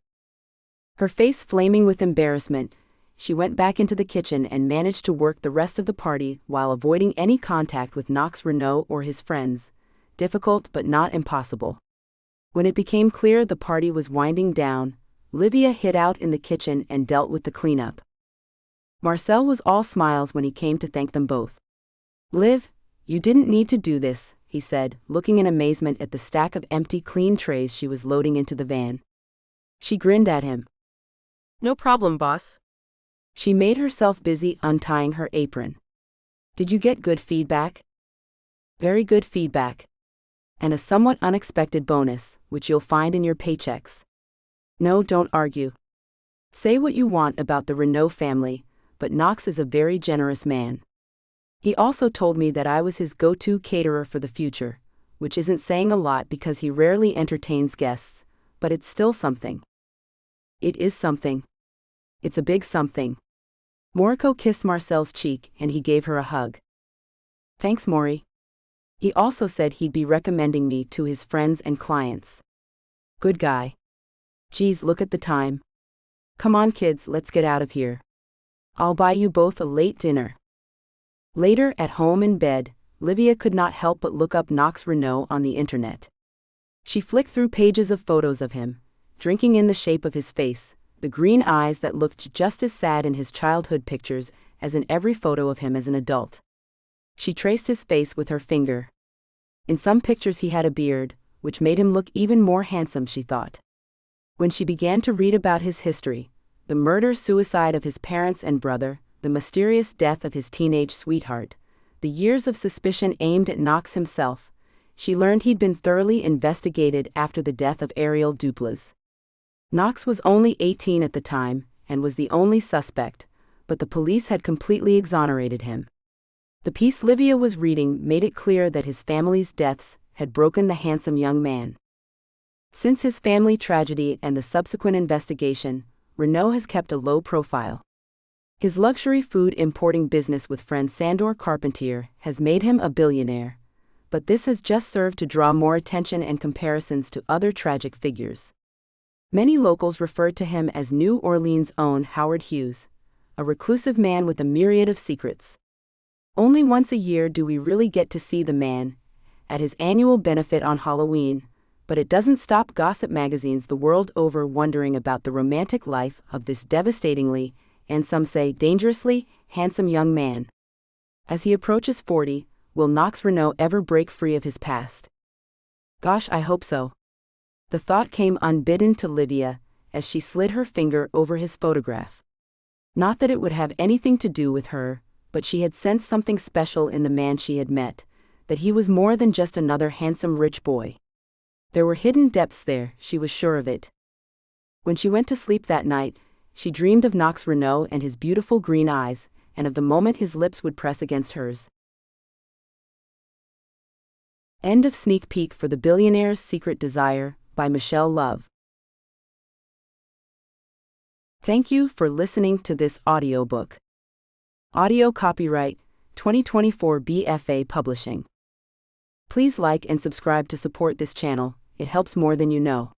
Her face flaming with embarrassment, she went back into the kitchen and managed to work the rest of the party while avoiding any contact with Knox Renault or his friends. Difficult but not impossible. When it became clear the party was winding down, Livia hid out in the kitchen and dealt with the cleanup. Marcel was all smiles when he came to thank them both. "Liv, you didn't need to do this," he said, looking in amazement at the stack of empty clean trays she was loading into the van. She grinned at him. No problem, boss. She made herself busy untying her apron. "Did you get good feedback?" "Very good feedback. And a somewhat unexpected bonus, which you'll find in your paychecks." "No, don't argue. Say what you want about the Renault family, but Knox is a very generous man. He also told me that I was his go-to caterer for the future, which isn't saying a lot because he rarely entertains guests, but it's still something." "It is something. It's a big something." Moriko kissed Marcel's cheek and he gave her a hug. "Thanks, Maury. He also said he'd be recommending me to his friends and clients. Good guy. Geez, look at the time. Come on kids, let's get out of here. I'll buy you both a late dinner." Later, at home in bed, Livia could not help but look up Knox Renault on the internet. She flicked through pages of photos of him, drinking in the shape of his face, the green eyes that looked just as sad in his childhood pictures as in every photo of him as an adult. She traced his face with her finger. In some pictures he had a beard, which made him look even more handsome, she thought. When she began to read about his history, the murder-suicide of his parents and brother, the mysterious death of his teenage sweetheart, the years of suspicion aimed at Knox himself, she learned he'd been thoroughly investigated after the death of Ariel Duplass. Knox was only 18 at the time and was the only suspect, but the police had completely exonerated him. The piece Livia was reading made it clear that his family's deaths had broken the handsome young man. Since his family tragedy and the subsequent investigation, Renault has kept a low profile. His luxury food importing business with friend Sandor Carpentier has made him a billionaire, but this has just served to draw more attention and comparisons to other tragic figures. Many locals referred to him as New Orleans' own Howard Hughes, a reclusive man with a myriad of secrets. Only once a year do we really get to see the man, at his annual benefit on Halloween, but it doesn't stop gossip magazines the world over wondering about the romantic life of this devastatingly, and some say dangerously, handsome young man. As he approaches 40, will Knox Renault ever break free of his past? Gosh, I hope so. The thought came unbidden to Livia, as she slid her finger over his photograph. Not that it would have anything to do with her, but she had sensed something special in the man she had met, that he was more than just another handsome rich boy. There were hidden depths there, she was sure of it. When she went to sleep that night, she dreamed of Knox Renault and his beautiful green eyes, and of the moment his lips would press against hers. End of sneak peek for The Billionaire's Secret Desire, by Michelle Love. Thank you for listening to this audiobook. Audio copyright 2024 BFA Publishing. Please like and subscribe to support this channel, it helps more than you know.